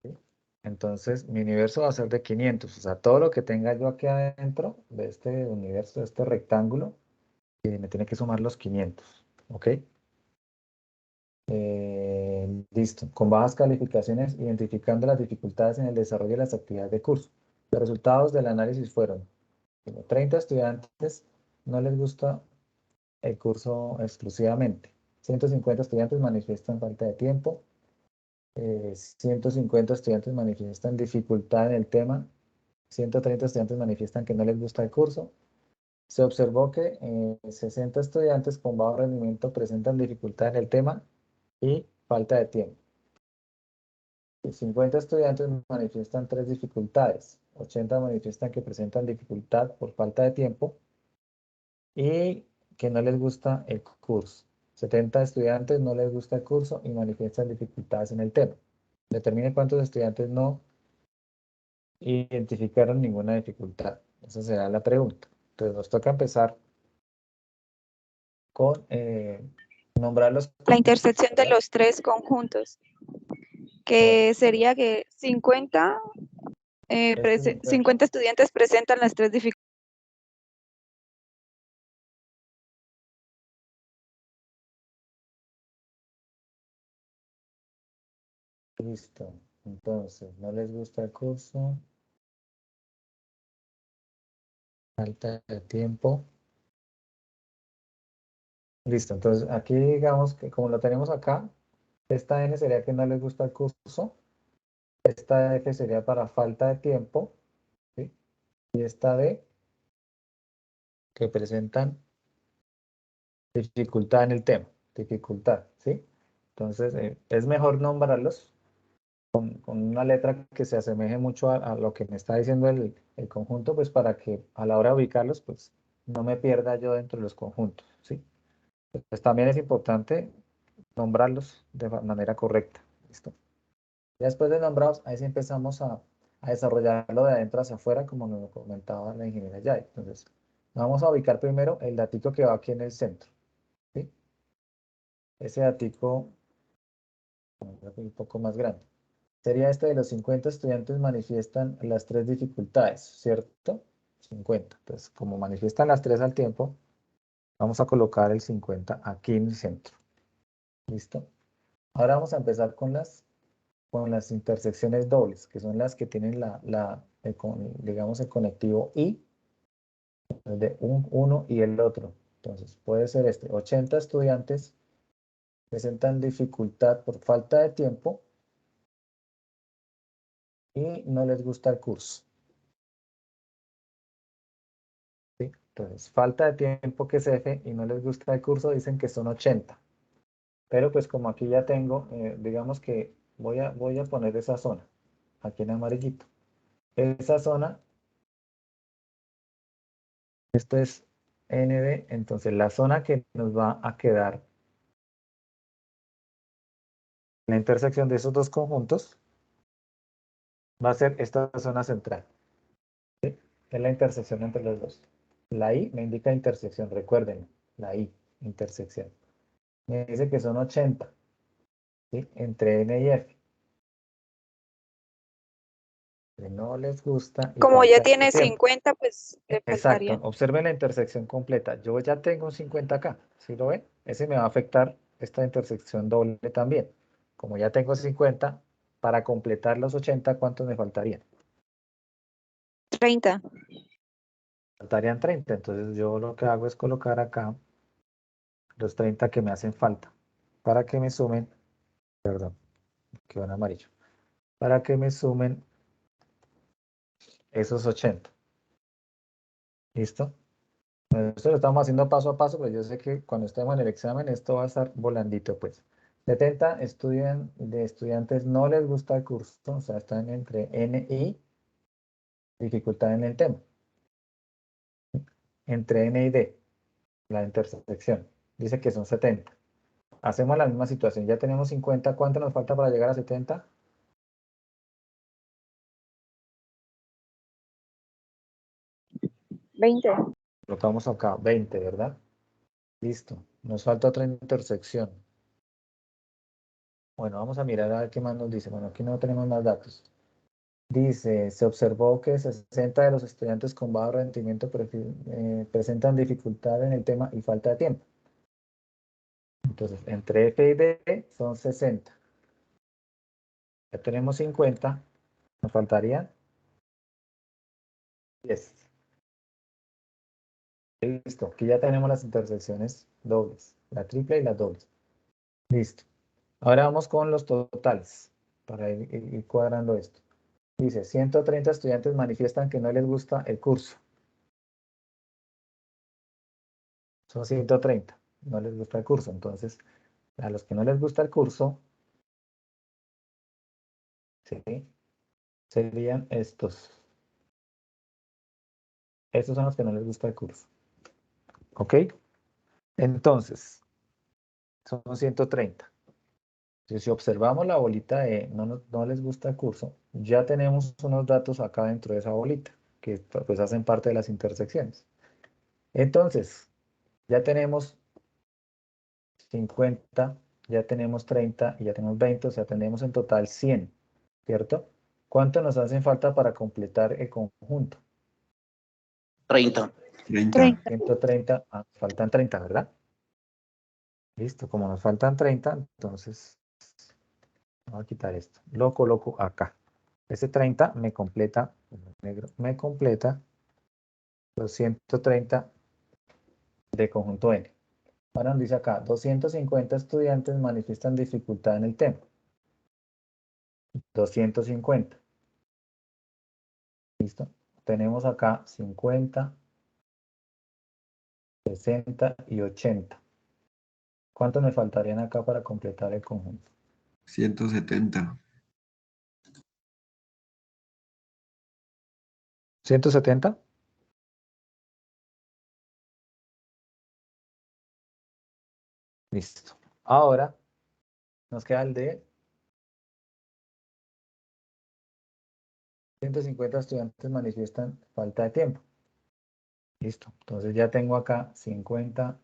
¿Sí? Entonces, mi universo va a ser de 500, o sea, todo lo que tenga yo aquí adentro de este universo, de este rectángulo, me tiene que sumar los 500, ¿ok? Listo. Con bajas calificaciones, identificando las dificultades en el desarrollo de las actividades de curso. Los resultados del análisis fueron: 30 estudiantes no les gusta el curso exclusivamente. 150 estudiantes manifiestan falta de tiempo. 150 estudiantes manifiestan dificultad en el tema. 130 estudiantes manifiestan que no les gusta el curso. Se observó que 60 estudiantes con bajo rendimiento presentan dificultad en el tema y falta de tiempo. 50 estudiantes manifiestan 3 dificultades. 80 manifiestan que presentan dificultad por falta de tiempo y que no les gusta el curso. 70 estudiantes no les gusta el curso y manifiestan dificultades en el tema. Determine cuántos estudiantes no identificaron ninguna dificultad. Esa será la pregunta. Entonces nos toca empezar con nombrar los La intersección de conjuntos. los tres conjuntos, que sería que 50, 50 estudiantes presentan las tres dificultades. Listo. Entonces, no les gusta el curso. Falta de tiempo. Listo. Entonces, aquí digamos que como lo tenemos acá, esta N sería que no les gusta el curso. Esta F sería para falta de tiempo. ¿Sí? Y esta D que presentan dificultad en el tema. Dificultad. ¿Sí? Entonces, es mejor nombrarlos con una letra que se asemeje mucho a lo que me está diciendo el conjunto, pues para que a la hora de ubicarlos, pues no me pierda yo dentro de los conjuntos, ¿sí? Pues también es importante nombrarlos de manera correcta, ¿listo? Ya después de nombrados, ahí sí empezamos a desarrollarlo de adentro hacia afuera, como nos lo comentaba la ingeniera Yay. Entonces, vamos a ubicar primero el datico que va aquí en el centro, ¿sí? Ese datico, un poco más grande. Sería este de los 50 estudiantes manifiestan las tres dificultades, ¿cierto? 50. Entonces, como manifiestan las tres al tiempo, vamos a colocar el 50 aquí en el centro. ¿Listo? Ahora vamos a empezar con las intersecciones dobles, que son las que tienen digamos, el conectivo y, el de uno y el otro. Entonces, puede ser 80 estudiantes presentan dificultad por falta de tiempo y no les gusta el curso. ¿Sí? Entonces, falta de tiempo que es F y no les gusta el curso, dicen que son 80. Pero pues como aquí ya tengo, digamos que voy a poner esa zona, aquí en amarillito. Esa zona, esto es NB, entonces la zona que nos va a quedar en la intersección de esos dos conjuntos va a ser esta zona central. ¿Sí? Es la intersección entre los dos. La I me indica intersección, recuerden, la I, intersección. Me dice que son 80. ¿sí? Entre N y F. Que no les gusta y Como ya falta tiene el tiempo. 50, pues le Exacto, faltarían. observen la intersección completa. Yo ya tengo un 50 acá, ¿sí lo ven? Ese me va a afectar esta intersección doble también. Como ya tengo 50, para completar los 80, ¿cuántos me faltarían? 30. Faltarían 30, entonces yo lo que hago es colocar acá los 30 que me hacen falta, para que me sumen, perdón, quedó en amarillo, para que me sumen esos 80. ¿Listo? Esto lo estamos haciendo paso a paso, pero yo sé que cuando estemos en el examen esto va a estar volandito, pues. 70 de estudiantes no les gusta el curso, o sea, están entre N y dificultad en el tema. Entre N y D, la intersección. Dice que son 70. Hacemos la misma situación, ya tenemos 50, ¿cuánto nos falta para llegar a 70? 20. Colocamos acá 20, ¿verdad? Listo, nos falta otra intersección. Bueno, vamos a mirar a ver qué más nos dice. Bueno, aquí no tenemos más datos. Dice, se observó que 60 de los estudiantes con bajo rendimiento presentan dificultad en el tema y falta de tiempo. Entonces, entre F y D son 60. Ya tenemos 50, nos faltarían 10. Listo, aquí ya tenemos las intersecciones dobles, la triple y las dobles. Listo. Ahora vamos con los totales, para ir cuadrando esto. Dice, 130 estudiantes manifiestan que no les gusta el curso. Son 130, no les gusta el curso. Entonces, a los que no les gusta el curso, ¿sí? Serían estos. Estos son los que no les gusta el curso. ¿Ok? Entonces, son 130. Si observamos la bolita de no les gusta el curso, ya tenemos unos datos acá dentro de esa bolita, que pues hacen parte de las intersecciones. Entonces, ya tenemos 50, ya tenemos 30 y ya tenemos 20, o sea, tenemos en total 100, ¿cierto? ¿Cuánto nos hacen falta para completar el conjunto? 30. 30. 130, faltan 30, ¿verdad? Listo, como nos faltan 30, entonces voy a quitar esto. Lo coloco acá. Ese 30 me completa, negro, me completa los 130 de conjunto N. Ahora nos dice acá, 250 estudiantes manifiestan dificultad en el tema. 250. ¿Listo? Tenemos acá 50, 60 y 80. ¿Cuántos me faltarían acá para completar el conjunto? 170. 170. Listo. Ahora nos queda el de 150 estudiantes manifiestan falta de tiempo. Listo. Entonces ya tengo acá 50,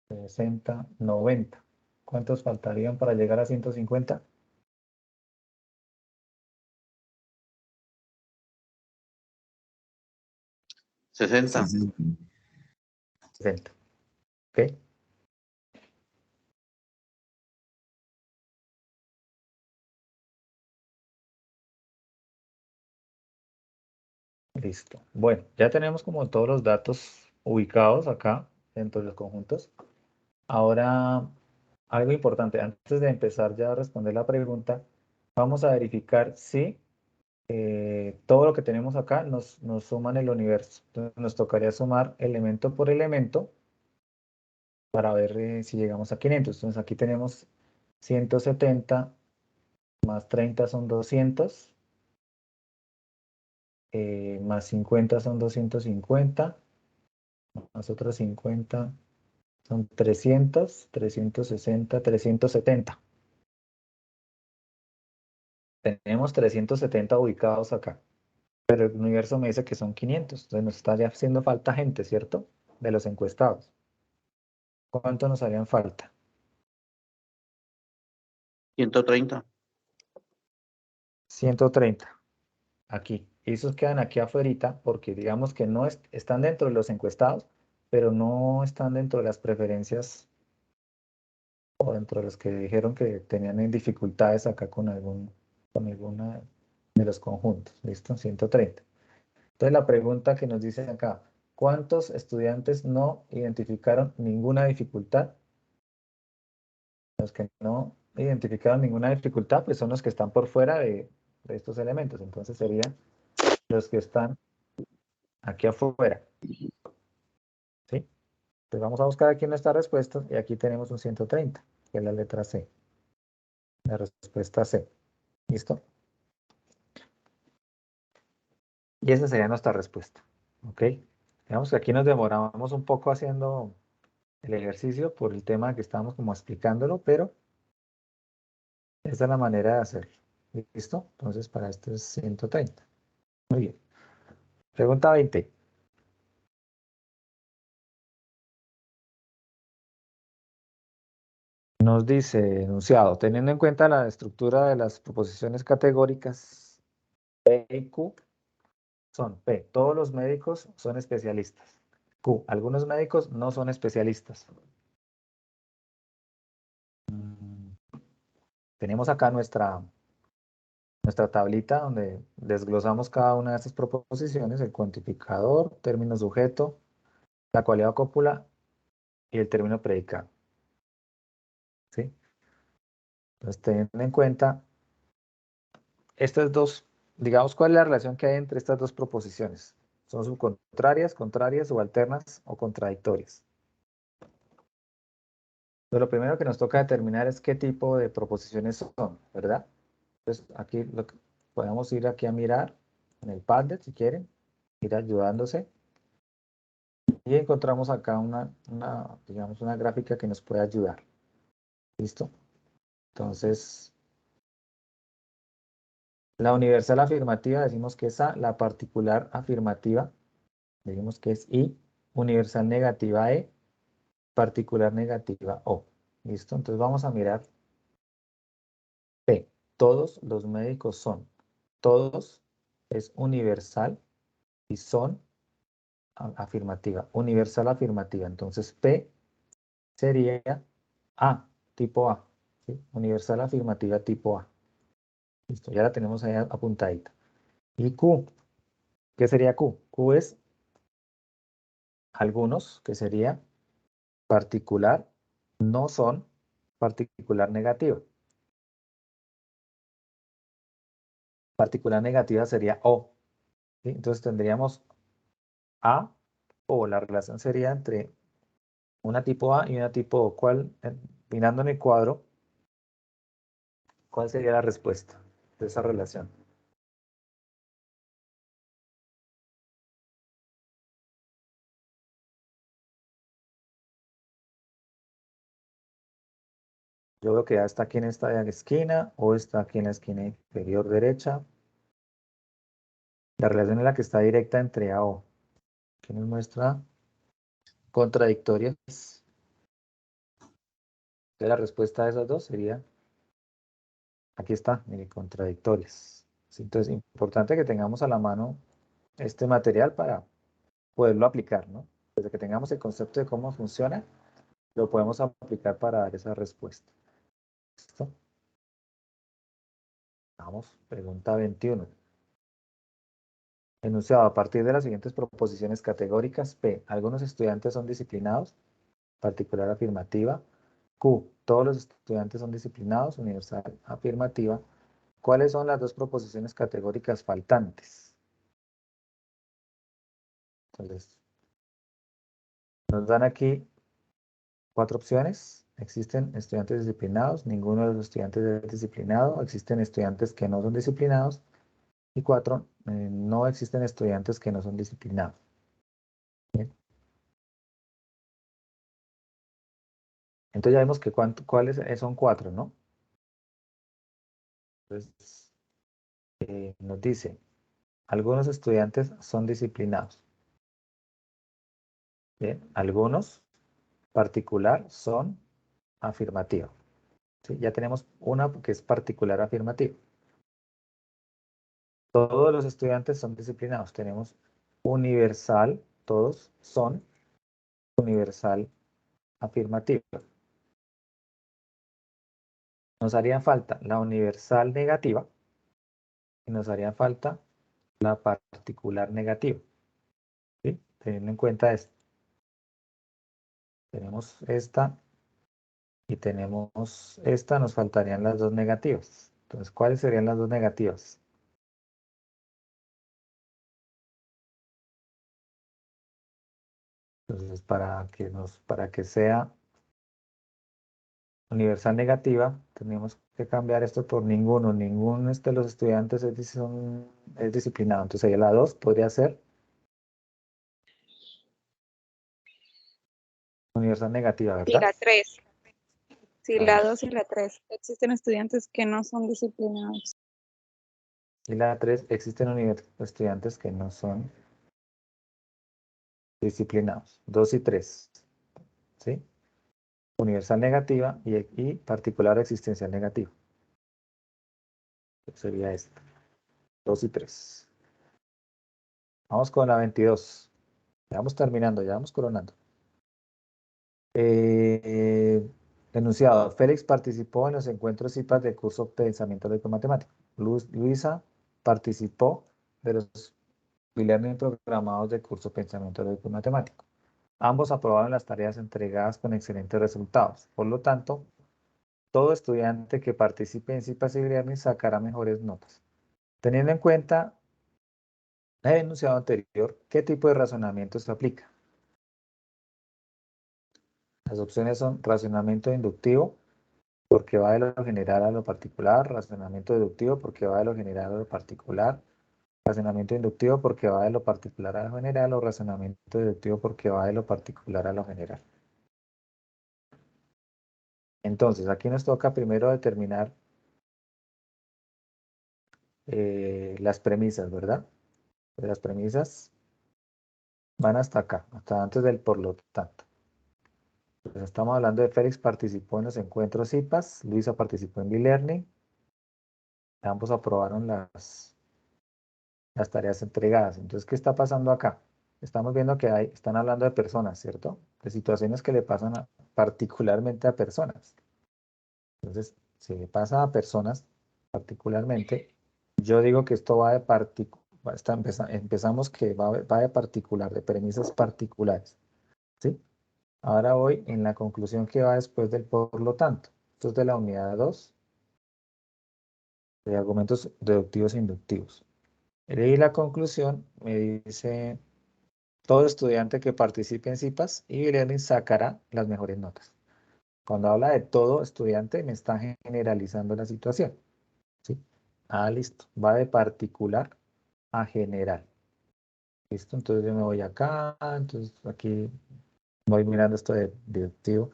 60, 90. ¿Cuántos faltarían para llegar a 150? 60. 60. 60. ¿Ok? Listo. Bueno, ya tenemos como todos los datos ubicados acá dentro de los conjuntos. Ahora, algo importante, antes de empezar ya a responder la pregunta, vamos a verificar si todo lo que tenemos acá nos suman el universo. Entonces, nos tocaría sumar elemento por elemento para ver si llegamos a 500. Entonces, aquí tenemos 170 más 30 son 200, más 50 son 250, más otros 50 son 300, 360, 370. Tenemos 370 ubicados acá, pero el universo me dice que son 500, entonces nos está ya haciendo falta gente, ¿cierto? De los encuestados. ¿Cuánto nos harían falta? 130. 130. Aquí. Y esos quedan aquí afuera porque digamos que no están dentro de los encuestados, pero no están dentro de las preferencias o dentro de los que dijeron que tenían dificultades acá con alguna de los conjuntos. ¿Listo? 130. Entonces la pregunta que nos dice acá, ¿cuántos estudiantes no identificaron ninguna dificultad? Los que no identificaron ninguna dificultad, pues son los que están por fuera de estos elementos. Entonces serían los que están aquí afuera. ¿Sí? Entonces vamos a buscar aquí nuestra respuesta y aquí tenemos un 130, que es la letra C. La respuesta C. ¿Listo? Y esa sería nuestra respuesta. ¿Ok? Digamos que aquí nos demoramos un poco haciendo el ejercicio por el tema que estábamos como explicándolo, pero esta es la manera de hacerlo. ¿Listo? Entonces para esto es 130. Muy bien. Pregunta 20. Nos dice, enunciado, teniendo en cuenta la estructura de las proposiciones categóricas P y Q, son P, todos los médicos son especialistas. Q, algunos médicos no son especialistas. Tenemos acá nuestra tablita donde desglosamos cada una de estas proposiciones, el cuantificador, término sujeto, la cualidad cópula y el término predicado. ¿Sí? Entonces, teniendo en cuenta estas dos, digamos, ¿cuál es la relación que hay entre estas dos proposiciones? ¿Son subcontrarias, contrarias o alternas o contradictorias? Entonces, lo primero que nos toca determinar es qué tipo de proposiciones son, ¿verdad? Entonces, aquí podemos ir aquí a mirar en el Padlet, si quieren, ir ayudándose. Y encontramos acá digamos, una gráfica que nos puede ayudar. ¿Listo? Entonces, la universal afirmativa decimos que es A, la particular afirmativa decimos que es I, universal negativa E, particular negativa O. ¿Listo? Entonces vamos a mirar P. Todos los médicos son. Todos es universal y son afirmativa. Universal afirmativa. Entonces P sería A, tipo A. ¿Sí? Universal afirmativa tipo A. Listo, ya la tenemos ahí apuntadita. Y Q, ¿qué sería Q? Q es algunos, que sería particular, no son particular negativa. Particular negativa sería O. ¿Sí? Entonces tendríamos A o la relación sería entre una tipo A y una tipo O. Mirando en el cuadro, ¿cuál sería la respuesta de esa relación? Yo veo que ya está aquí en esta esquina o está aquí en la esquina inferior derecha. La relación es la que está directa entre A y O. Aquí nos muestra contradictorias. Entonces la respuesta de esas dos sería, aquí está, mire, contradictorias. ¿Sí? Entonces, importante que tengamos a la mano este material para poderlo aplicar, ¿no? Desde que tengamos el concepto de cómo funciona, lo podemos aplicar para dar esa respuesta. ¿Listo? Vamos, pregunta 21. Enunciado a partir de las siguientes proposiciones categóricas. P. Algunos estudiantes son disciplinados. Particular afirmativa. Q. Todos los estudiantes son disciplinados. Universal afirmativa. ¿Cuáles son las dos proposiciones categóricas faltantes? Entonces, nos dan aquí 4 opciones. Existen estudiantes disciplinados, ninguno de los estudiantes es disciplinado, existen estudiantes que no son disciplinados, y 4, no existen estudiantes que no son disciplinados. Bien. Entonces ya vemos que cuáles son 4, ¿no? Entonces, nos dice, algunos estudiantes son disciplinados. Bien, algunos, particular, son afirmativos. ¿sí? Ya tenemos una que es particular afirmativa. Todos los estudiantes son disciplinados. Tenemos universal, todos son universal afirmativa. Nos haría falta la universal negativa y nos haría falta la particular negativa, ¿sí? Teniendo en cuenta esto. Tenemos esta y tenemos esta, nos faltarían las dos negativas. Entonces, ¿cuáles serían las dos negativas? Entonces, para que sea universal negativa, tenemos que cambiar esto por ninguno. Ninguno de los estudiantes es disciplinado. Entonces, ahí la 2 podría ser universal negativa, Y ¿verdad? la 3. Sí, A la ver. 2 y la 3. Existen estudiantes que no son disciplinados. Y la 3, existen estudiantes que no son disciplinados. 2 y 3, ¿sí? Universal negativa y particular existencial negativa. Sería esta. 2 y 3. Vamos con la 22. Ya vamos terminando, ya vamos coronando. Enunciado. Félix participó en los encuentros IPAS del curso Pensamiento Lógico Matemático. Luisa participó de los e-learning programados del curso Pensamiento Lógico Matemático. Ambos aprobaron las tareas entregadas con excelentes resultados. Por lo tanto, todo estudiante que participe en CIPAS y e-learning sacará mejores notas. Teniendo en cuenta el enunciado anterior, ¿qué tipo de razonamiento se aplica? Las opciones son razonamiento inductivo, porque va de lo general a lo particular, razonamiento deductivo, porque va de lo general a lo particular, razonamiento inductivo, porque va de lo particular a lo general, o razonamiento deductivo, porque va de lo particular a lo general. Entonces, aquí nos toca primero determinar las premisas, ¿verdad? Las premisas van hasta acá, hasta antes del por lo tanto. Entonces, estamos hablando de Félix participó en los encuentros IPAS, Luisa participó en e-learning, ambos aprobaron las tareas entregadas. Entonces, ¿qué está pasando acá? Estamos viendo que están hablando de personas, ¿cierto? De situaciones que le pasan particularmente a personas. Entonces, si le pasa a personas particularmente, yo digo que esto va de empezamos que va de particular, de premisas particulares, ¿sí? Ahora voy en la conclusión que va después del por lo tanto. Esto es de la unidad 2, de argumentos deductivos e inductivos. Y la conclusión me dice, todo estudiante que participe en CIPAS y e-learning sacará las mejores notas. Cuando habla de todo estudiante, me está generalizando la situación, ¿sí? Ah, listo. Va de particular a general. Listo, entonces yo me voy acá, entonces aquí voy mirando esto de deductivo.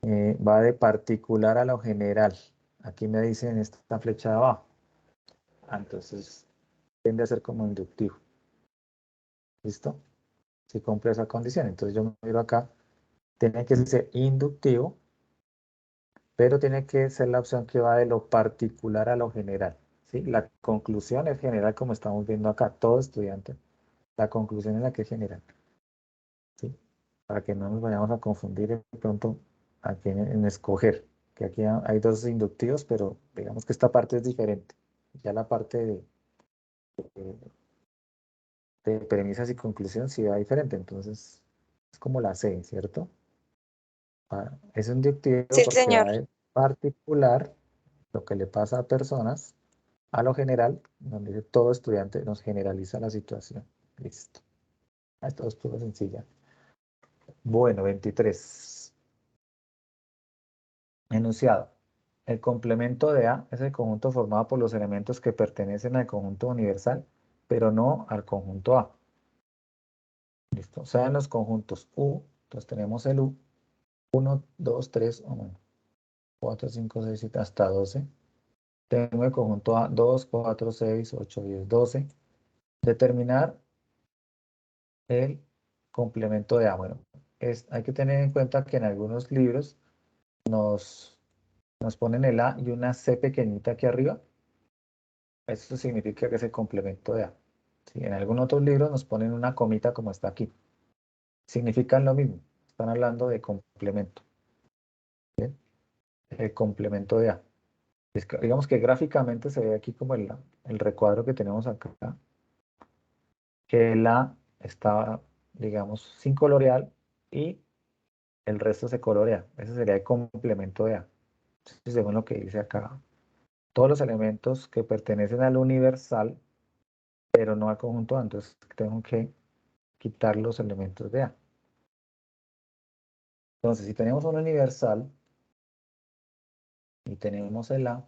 Va de particular a lo general. Aquí me dicen esta flecha de abajo. Entonces tiende a ser como inductivo. ¿Listo? Si cumple esa condición. Entonces yo me miro acá. Tiene que ser inductivo, pero tiene que ser la opción que va de lo particular a lo general, ¿sí? La conclusión es general, como estamos viendo acá, todo estudiante. La conclusión es la que es general, ¿sí? Para que no nos vayamos a confundir de pronto aquí en escoger, que aquí hay dos inductivos, pero digamos que esta parte es diferente. Ya la parte de premisas y conclusión sí va diferente, entonces es como la C, ¿cierto? Es inductivo Sí, porque señor. va de particular, lo que le pasa a personas, a lo general, donde dice todo estudiante, nos generaliza la situación. Listo. Esto es pura sencilla. Bueno, 23. Enunciado. El complemento de A es el conjunto formado por los elementos que pertenecen al conjunto universal, pero no al conjunto A. Listo. O sea, en los conjuntos U, entonces tenemos el U, 1, 2, 3, 4, 5, 6, 7, hasta 12. Tengo el conjunto A, 2, 4, 6, 8, 10, 12. Determinar el complemento de A. Bueno, hay que tener en cuenta que en algunos libros nos nos ponen el A y una C pequeñita aquí arriba, eso significa que es el complemento de A. Si en algún otro libro nos ponen una comita como está aquí, significan lo mismo, están hablando de complemento. ¿Bien? El complemento de A. Digamos que gráficamente se ve aquí como el recuadro que tenemos acá, que el A está, digamos, sin colorear y el resto se colorea. Ese sería el complemento de A. Entonces, según lo que dice acá, todos los elementos que pertenecen al universal, pero no al conjunto A, entonces tengo que quitar los elementos de A. Entonces, si tenemos un universal y tenemos el A,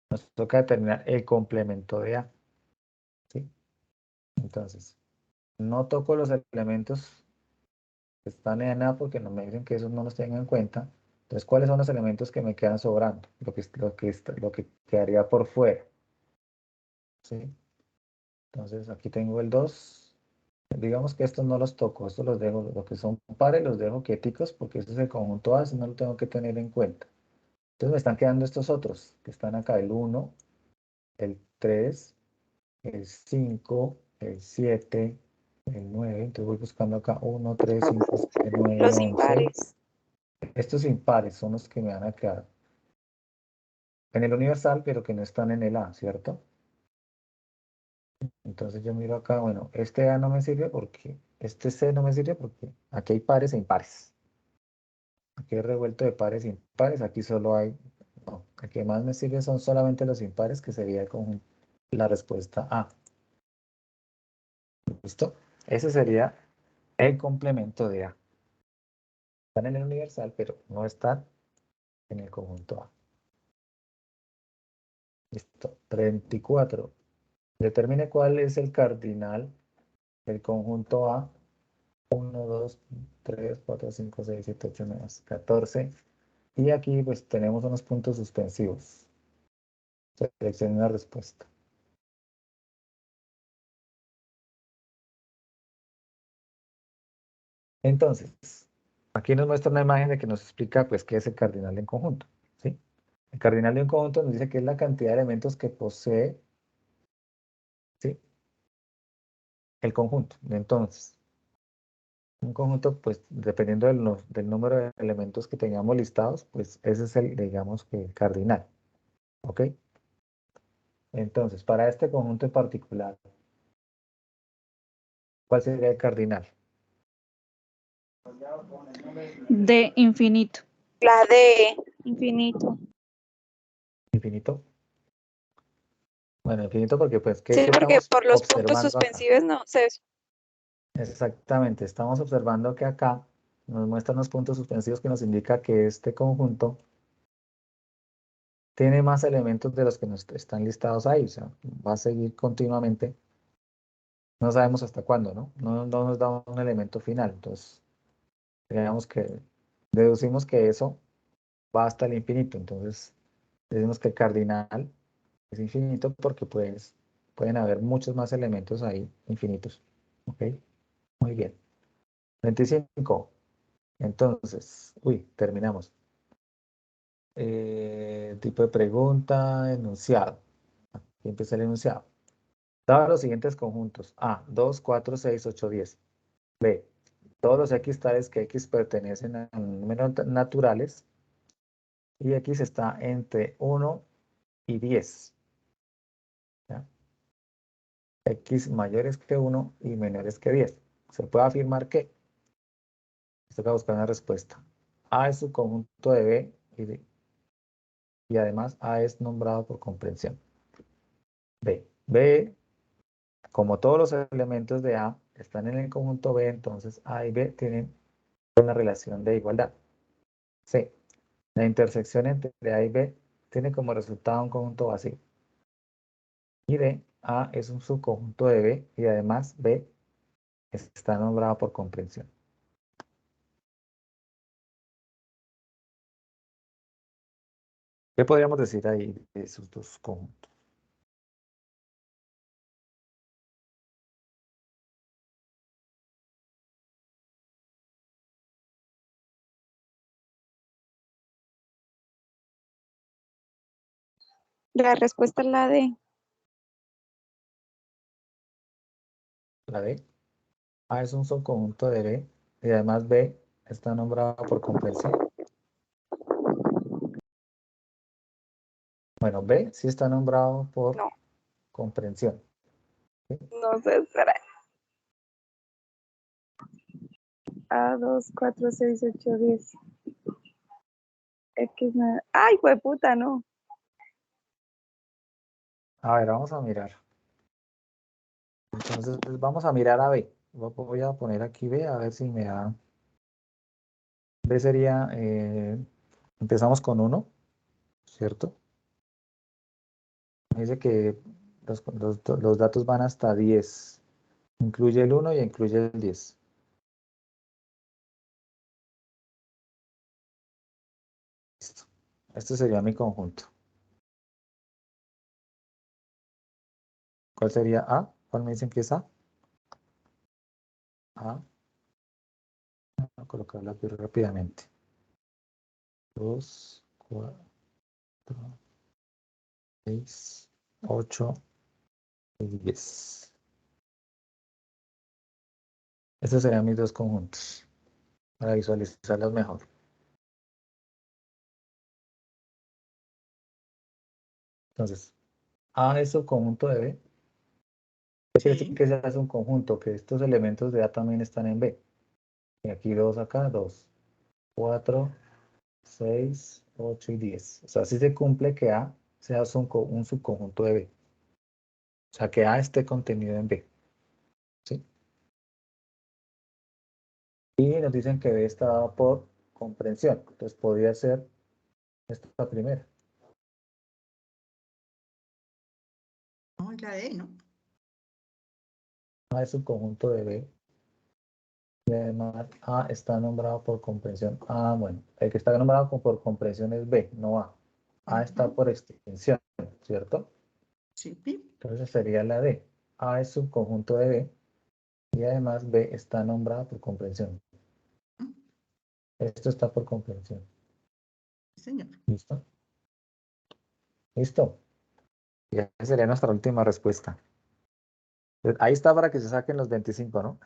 nos toca determinar el complemento de A. ¿Sí? Entonces, no toco los elementos que están en A porque no me dicen que esos no los tengan en cuenta. Entonces, ¿cuáles son los elementos que me quedan sobrando? Lo que quedaría por fuera. ¿Sí? Entonces, aquí tengo el 2. Digamos que estos no los toco, estos los dejo, lo que son pares los dejo quieticos porque este es el conjunto A, ese no lo tengo que tener en cuenta. Entonces me están quedando estos otros, que están acá, el 1, el 3, el 5, el 7, el 9. Entonces voy buscando acá 1, 3, 5, 7, 9, Los 11. impares. Estos impares son los que me van a quedar en el universal, pero que no están en el A, ¿cierto? Entonces yo miro acá, bueno, este A no me sirve porque, este C no me sirve porque aquí hay pares e impares. Aquí hay revuelto de pares e impares, aquí solo hay, no, el que más me sirve son solamente los impares, que sería el conjunto, la respuesta A. ¿Listo? Ese sería el complemento de A. Están en el universal, pero no están en el conjunto A. Listo. 34. Determine cuál es el cardinal del conjunto A. 1, 2, 3, 4, 5, 6, 7, 8, 9, 14. Y aquí pues tenemos unos puntos suspensivos. Seleccione una respuesta. Entonces, aquí nos muestra una imagen de que nos explica pues qué es el cardinal de un conjunto. ¿Sí? El cardinal de un conjunto nos dice que es la cantidad de elementos que posee, ¿sí?, el conjunto. Entonces, un conjunto, pues dependiendo del número de elementos que tengamos listados, pues ese es el, digamos que el cardinal. ¿Ok? Entonces, para este conjunto en particular, ¿cuál sería el cardinal? De infinito. La de infinito. ¿Infinito? Bueno, infinito porque pues, ¿qué Sí, porque estamos por los puntos observando acá? suspensivos no sé. Exactamente, estamos observando que acá nos muestran los puntos suspensivos que nos indica que este conjunto tiene más elementos de los que nos están listados ahí, o sea, va a seguir continuamente, no sabemos hasta cuándo, ¿no? No nos da un elemento final, entonces, digamos que deducimos que eso va hasta el infinito, entonces, decimos que el cardinal es infinito porque pues, pueden haber muchos más elementos ahí infinitos, ¿ok? Muy bien. 25. Entonces, terminamos. Tipo de pregunta, enunciado. Aquí empieza el enunciado. Dado los siguientes conjuntos. A, 2, 4, 6, 8, 10. B, todos los x tales que x pertenecen a números naturales y x está entre 1 y 10. ¿Ya? X mayores que 1 y menores que 10. Se puede afirmar que, esto toca buscar una respuesta. A es su conjunto de B y además A es nombrado por comprensión. B, como todos los elementos de A están en el conjunto B, entonces A y B tienen una relación de igualdad. C, la intersección entre A y B tiene como resultado un conjunto vacío. Y D, A es un subconjunto de B y además B está nombrado por comprensión. ¿Qué podríamos decir ahí de esos dos conjuntos? La respuesta es la D. La D. A es un subconjunto de B y además B está nombrado por comprensión. Bueno, B sí está nombrado por No. comprensión. No sé, espera. A, 2, 4, 6, 8, 10. X, 9. ¡Ay, puta, no! A ver, vamos a mirar. Entonces, vamos a mirar a B. Voy a poner aquí B a ver si me da. B sería, empezamos con 1, ¿cierto? Dice que los datos van hasta 10. Incluye el 1 y incluye el 10. Listo. Este sería mi conjunto. ¿Cuál sería A? ¿Cuál me dicen que es A? A. Voy a colocarla aquí rápidamente. 2, 4, 6, 8 y 10. Estos serían mis dos conjuntos para visualizarlos mejor. Entonces, A es subconjunto de B. Quiere decir que se hace un conjunto, que estos elementos de A también están en B. Y aquí 2 acá, 2, 4, 6, 8 y 10. O sea, si se cumple que A sea un subconjunto de B. O sea, que A esté contenido en B. ¿Sí? Y nos dicen que B está dado por comprensión. Entonces podría ser esta primera. No, es la D, ¿no? A es subconjunto de B. Y además A está nombrado por comprensión. Ah, bueno, el que está nombrado por comprensión es B, no A. A está por extensión, ¿cierto? Sí. Entonces sería la D. A es subconjunto de B y además B está nombrado por comprensión. Esto está por comprensión. Señor. ¿Listo? ¿Listo? Y esa sería nuestra última respuesta. Ahí está para que se saquen los 25, ¿no?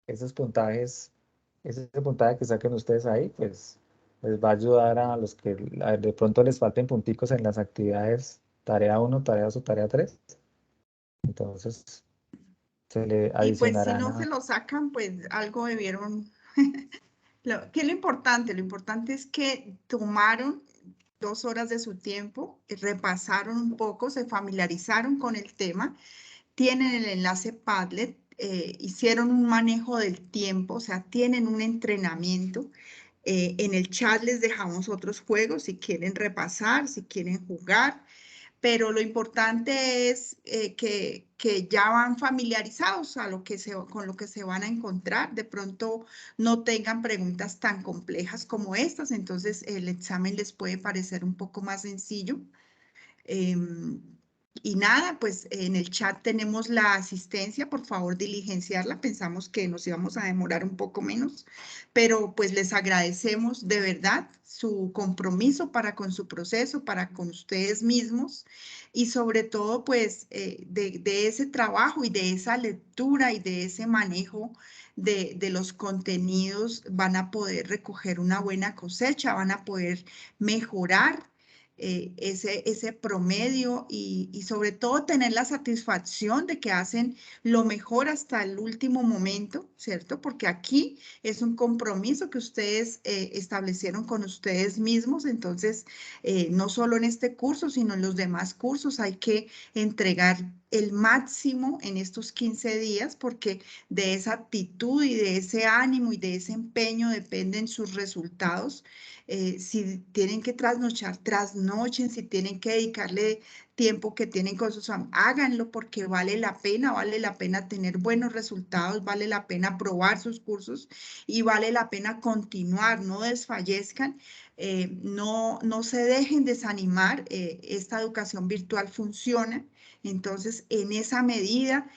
Esos puntajes, ese puntaje que saquen ustedes ahí, pues les va a ayudar a los que de pronto les falten punticos en las actividades tarea 1, tarea 2 o tarea 3. Entonces, se le Y pues si adicionarán no se a... lo sacan, pues algo debieron. ¿Qué es lo importante? Lo importante es que tomaron 2 horas de su tiempo, repasaron un poco, se familiarizaron con el tema, tienen el enlace Padlet, hicieron un manejo del tiempo, o sea, tienen un entrenamiento. En el chat les dejamos otros juegos si quieren repasar, si quieren jugar, pero lo importante es que ya van familiarizados a con lo que se van a encontrar. De pronto no tengan preguntas tan complejas como estas, entonces el examen les puede parecer un poco más sencillo. Y nada, pues en el chat tenemos la asistencia, por favor diligenciarla. Pensamos que nos íbamos a demorar un poco menos, pero pues les agradecemos de verdad su compromiso para con su proceso, para con ustedes mismos y sobre todo pues de ese trabajo y de esa lectura y de ese manejo de los contenidos van a poder recoger una buena cosecha, van a poder mejorar ese promedio y sobre todo tener la satisfacción de que hacen lo mejor hasta el último momento, ¿cierto? Porque aquí es un compromiso que ustedes establecieron con ustedes mismos, entonces no solo en este curso, sino en los demás cursos hay que entregar el máximo en estos 15 días porque de esa actitud y de ese ánimo y de ese empeño dependen sus resultados. Si tienen que trasnochar, trasnochen, si tienen que dedicarle tiempo que tienen con sus amigos, háganlo porque vale la pena tener buenos resultados, vale la pena probar sus cursos y vale la pena continuar, no desfallezcan, no se dejen desanimar, esta educación virtual funciona, entonces en esa medida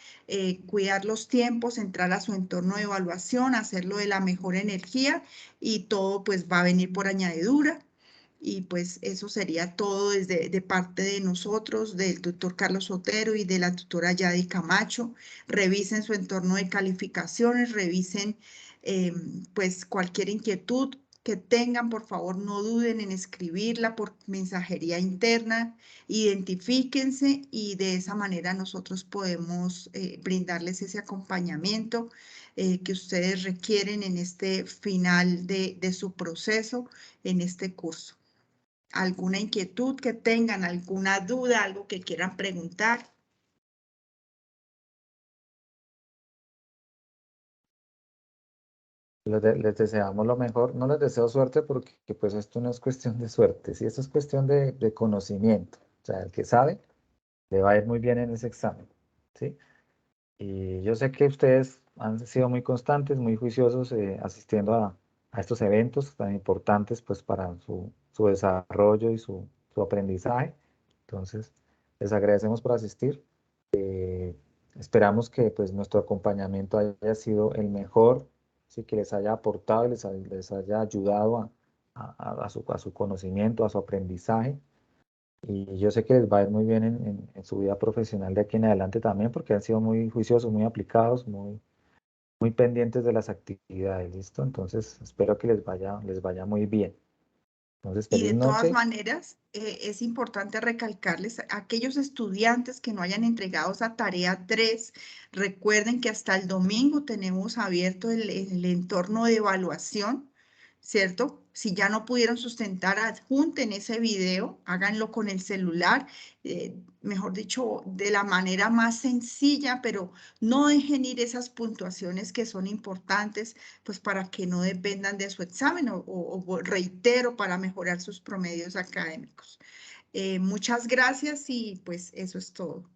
cuidar los tiempos, entrar a su entorno de evaluación, hacerlo de la mejor energía y todo pues va a venir por añadidura. Y pues eso sería todo de parte de nosotros, del tutor Carlos Otero y de la tutora Yadi Camacho. Revisen su entorno de calificaciones, revisen pues cualquier inquietud que tengan, por favor, no duden en escribirla por mensajería interna, identifíquense y de esa manera nosotros podemos brindarles ese acompañamiento que ustedes requieren en este final de su proceso, en este curso. ¿Alguna inquietud que tengan, alguna duda, algo que quieran preguntar? Les deseamos lo mejor. No les deseo suerte porque pues esto no es cuestión de suerte, sí, esto es cuestión de conocimiento. O sea, el que sabe le va a ir muy bien en ese examen, ¿sí? Y yo sé que ustedes han sido muy constantes, muy juiciosos asistiendo a estos eventos tan importantes pues para su desarrollo y su aprendizaje. Entonces, les agradecemos por asistir. Esperamos que pues nuestro acompañamiento haya sido el mejor, sí, que les haya aportado y les haya ayudado a su conocimiento, a su aprendizaje. Y yo sé que les va a ir muy bien en su vida profesional de aquí en adelante también, porque han sido muy juiciosos, muy aplicados, muy pendientes de las actividades, ¿listo? Entonces, espero que les vaya muy bien. Entonces, Y feliz de todas noche. maneras, es importante recalcarles a aquellos estudiantes que no hayan entregado esa tarea 3, recuerden que hasta el domingo tenemos abierto el entorno de evaluación, ¿cierto? Si ya no pudieron sustentar, adjunten ese video, háganlo con el celular, mejor dicho, de la manera más sencilla, pero no dejen ir esas puntuaciones que son importantes, pues para que no dependan de su examen o reitero, para mejorar sus promedios académicos. Muchas gracias y pues eso es todo.